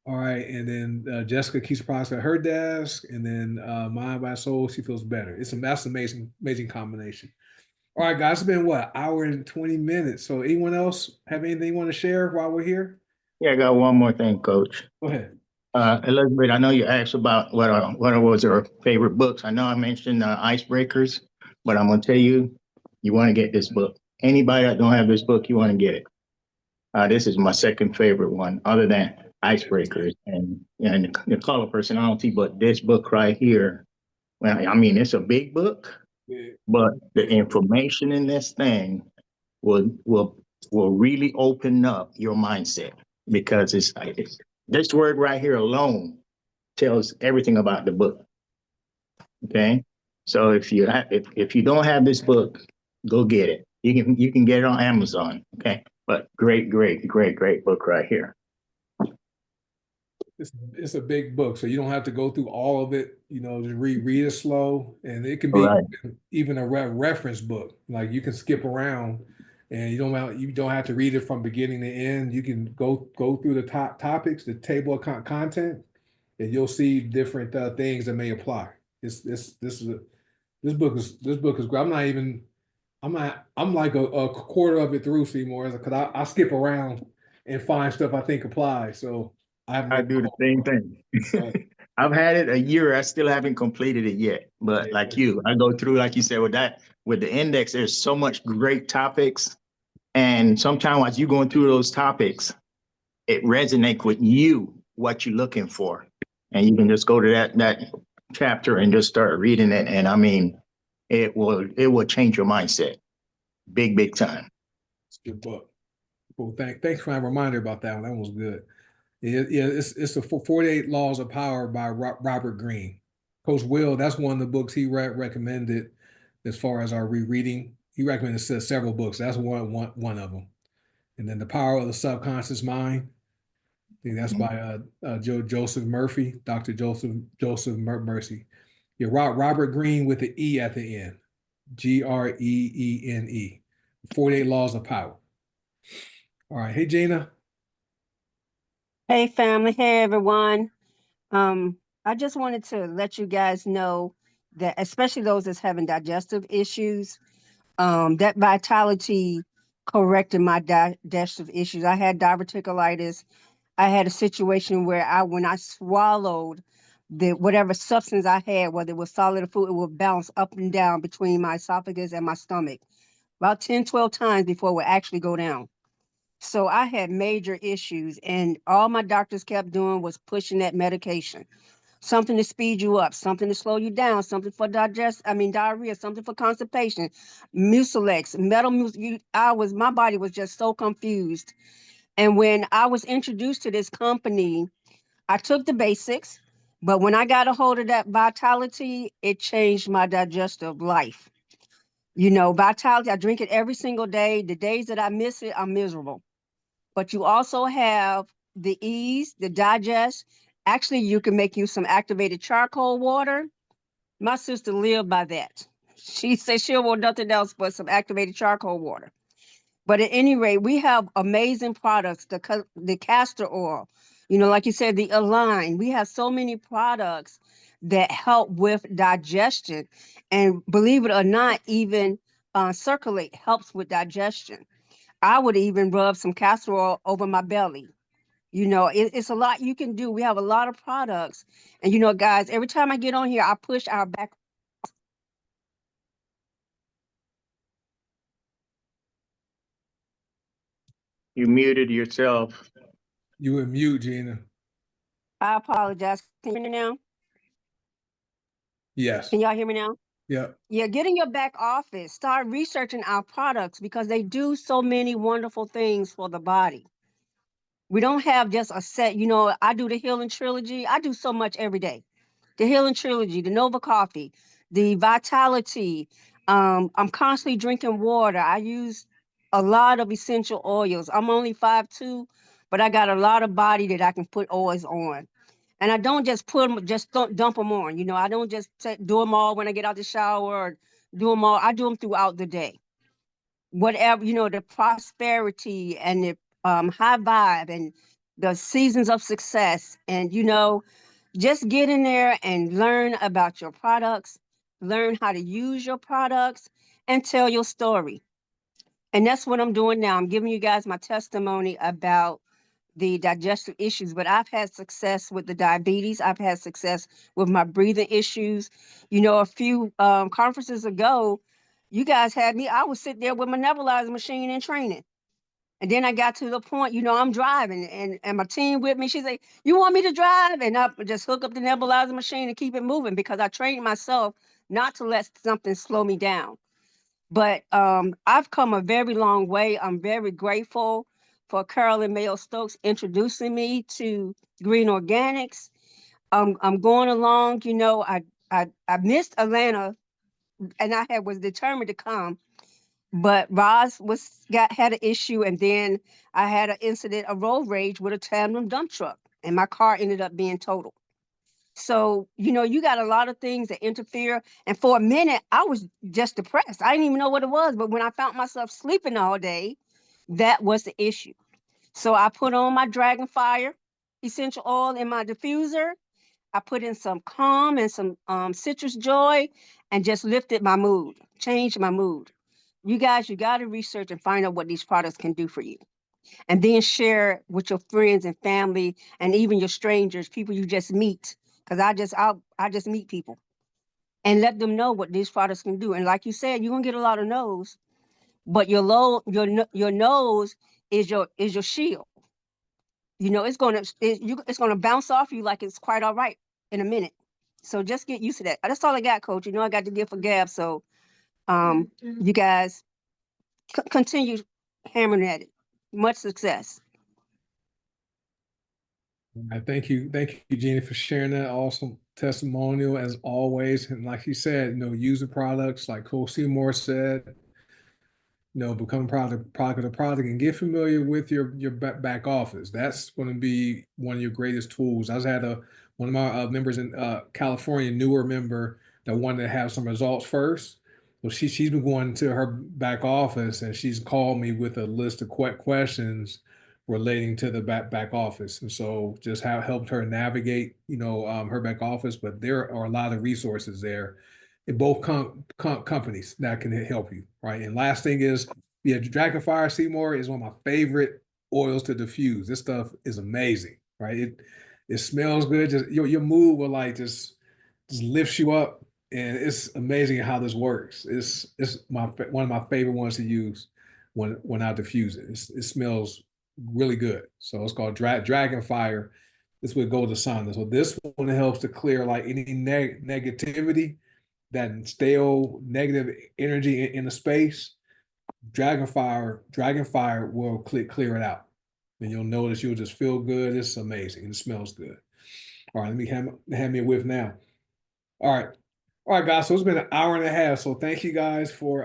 All right. And then Jessica keeps products at her desk. And then mind, body, soul, she feels better. That's amazing, amazing combination. All right, guys, it's been what, hour and 20 minutes. So anyone else have anything you want to share while we're here? Yeah, I got one more thing, Coach. Go ahead. Elizabeth, I know you asked about what was her favorite books. I know I mentioned Icebreakers, but I'm gonna tell you, you want to get this book. Anybody that don't have this book, you want to get it. This is my second favorite one, other than Icebreakers and the Color Personality. But this book right here, well, I mean, it's a big book, Yeah. but the information in this thing will really open up your mindset because it's this word right here alone tells everything about the book. Okay, so if you don't have this book, go get it. You can get it on Amazon. Okay, but great book right here. It's a big book, so you don't have to go through all of it. Just read it slow, and it can be Right. even a reference book. Like you can skip around, and you don't have to read it from beginning to end. You can go through the top topics, the table of content, and you'll see different things that may apply. This book is great. I'm like a quarter of it through, Seymour, because I skip around and find stuff I think applies. So I have I no do the problem. same thing. Right. I've had it a year. I still haven't completed it yet. But like you, I go through, like you said, with the index, there's so much great topics. And sometimes as you're going through those topics, it resonates with you, what you're looking for. And you can just go to that chapter and just start reading it. And I mean, it will change your mindset. Big time. It's a good book. Cool. Thanks for a reminder about that one. That one was good. Yeah, it's the 48 Laws of Power by Robert Greene. Coach Will, that's one of the books he recommended as far as our rereading. He recommended several books. That's one of them. And then The Power of the Subconscious Mind. I think that's by Joseph Murphy, Dr. Joseph Murphy. Yeah, Robert Greene with the E at the end. Greene. 48 Laws of Power. All right. Hey, Gina. Hey family, hey everyone. I just wanted to let you guys know that especially those that's having digestive issues, that Vitality corrected my digestive issues. I had diverticulitis. I had a situation where when I swallowed the whatever substance I had, whether it was solid or food, it would bounce up and down between my esophagus and my stomach about 10, 12 times before it would actually go down. So I had major issues, and all my doctors kept doing was pushing that medication. Something to speed you up, something to slow you down, something for diarrhea, something for constipation, Mucilex, my body was just so confused. And when I was introduced to this company, I took the basics, but when I got a hold of that Vitality, it changed my digestive life. You know, Vitality, I drink it every single day. The days that I miss it, I'm miserable. But you also have the ease, the digest. Actually, you can make you some activated charcoal water. My sister lived by that. She said she'll want nothing else but some activated charcoal water. But at any rate, we have amazing products, the castor oil, you know, like you said, the Align. We have so many products that help with digestion. And believe it or not, even Circulate helps with digestion. I would even rub some castor oil over my belly. You know, it's a lot you can do. We have a lot of products. And, you know, guys, every time I get on here, I push our back. You muted yourself. You were mute, Gina. I apologize. Can you hear me now? Yes. Can y'all hear me now? Yeah. Yeah, get in your back office. Start researching our products because they do so many wonderful things for the body. We don't have just a set, you know, I do the Healing Trilogy. I do so much every day. The Healing Trilogy, the Nova Coffee, the Vitality. I'm constantly drinking water. I use a lot of essential oils. I'm only 5'2", but I got a lot of body that I can put oils on. And I don't just put them, just don't dump them on. You know, I don't just do them all when I get out the shower or do them all. I do them throughout the day. Whatever, you know, the prosperity and the high vibe and the seasons of success. And, you know, just get in there and learn about your products, learn how to use your products, and tell your story. And that's what I'm doing now. I'm giving you guys my testimony about the digestive issues, but I've had success with the diabetes. I've had success with my breathing issues. You know, a few conferences ago, you guys had me, I was sitting there with my nebulizer machine in training. And then I got to the point, you know, I'm driving and my team with me. She's like, you want me to drive? And I just hook up the nebulizer machine and keep it moving because I trained myself not to let something slow me down. But I've come a very long way. I'm very grateful for Carolyn Mayo Stokes introducing me to Green Organics. I'm going along, you know, I missed Atlanta and was determined to come, but Roz had an issue, and then I had an incident, a road rage with a tandem dump truck, and my car ended up being totaled. So, you know, you got a lot of things that interfere. And for a minute, I was just depressed. I didn't even know what it was. But when I found myself sleeping all day, that was the issue. So I put on my Dragonfire essential oil in my diffuser. I put in some calm and some citrus joy and just lifted my mood, changed my mood. You guys, you got to research and find out what these products can do for you. And then share with your friends and family and even your strangers, people you just meet. Because I just meet people and let them know what these products can do. And like you said, you're gonna get a lot of no's, but your nose is your shield. You know, it's gonna bounce off you like it's quite all right in a minute. So just get used to that. That's all I got, Coach. You know, I got to give for Gab. So you guys continue hammering at it. Much success. Thank you, Gina, for sharing that. Awesome, testimonial as always. And like he said, use the products like Coach Seymour said, become a product of the product and get familiar with your back office. That's going to be one of your greatest tools. I was had one of my members in California, newer member that wanted to have some results first. Well, she's been going to her back office and she's called me with a list of questions relating to the back office, and so just how helped her navigate her back office. But there are a lot of resources there in both companies that can help you, right? And last thing is, Dragonfire Seymour is one of my favorite oils to diffuse. This stuff is amazing, right? It smells good. Just your mood will like just lifts you up, and it's amazing how this works. It's one of my favorite ones to use when I diffuse it. It smells really good. So it's called Dragonfire. This would go to Sun. So this one helps to clear like any negativity, that stale negative energy in the space. Dragonfire will clear it out, and you'll notice you'll just feel good. It's amazing. It smells good. All right, let me have me a whiff now. All right, guys. So it's been an hour and a half. So thank you guys for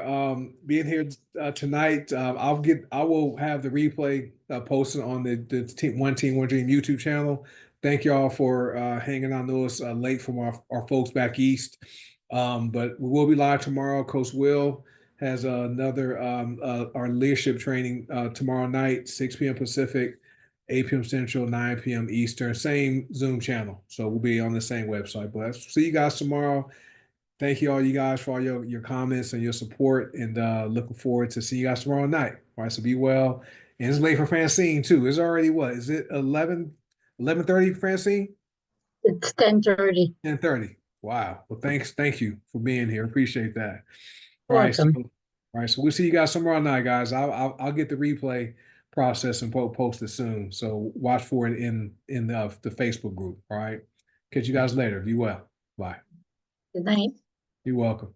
being here tonight. I will have the replay posted on the One Team One Dream YouTube channel. Thank y'all for hanging on to us late from our folks back east. But we will be live tomorrow. Coach Will has another our leadership training tomorrow night, 6 p.m. Pacific, 8 p.m. Central, 9 p.m. Eastern, same Zoom channel. So we'll be on the same website. But see you guys tomorrow. Thank you all you guys for all your comments and your support, and looking forward to see you guys tomorrow night. All right, so be well. And it's late for Francine too. It's already what? Is it 11:30, Francine? It's 10:30. 10:30. Wow. Well, thank you for being here. Appreciate that. All right. Welcome. So we'll see you guys tomorrow night, guys. I'll get the replay process and post it soon. So watch for it in the Facebook group. All right. Catch you guys later. Be well. Bye. Good night. You're welcome.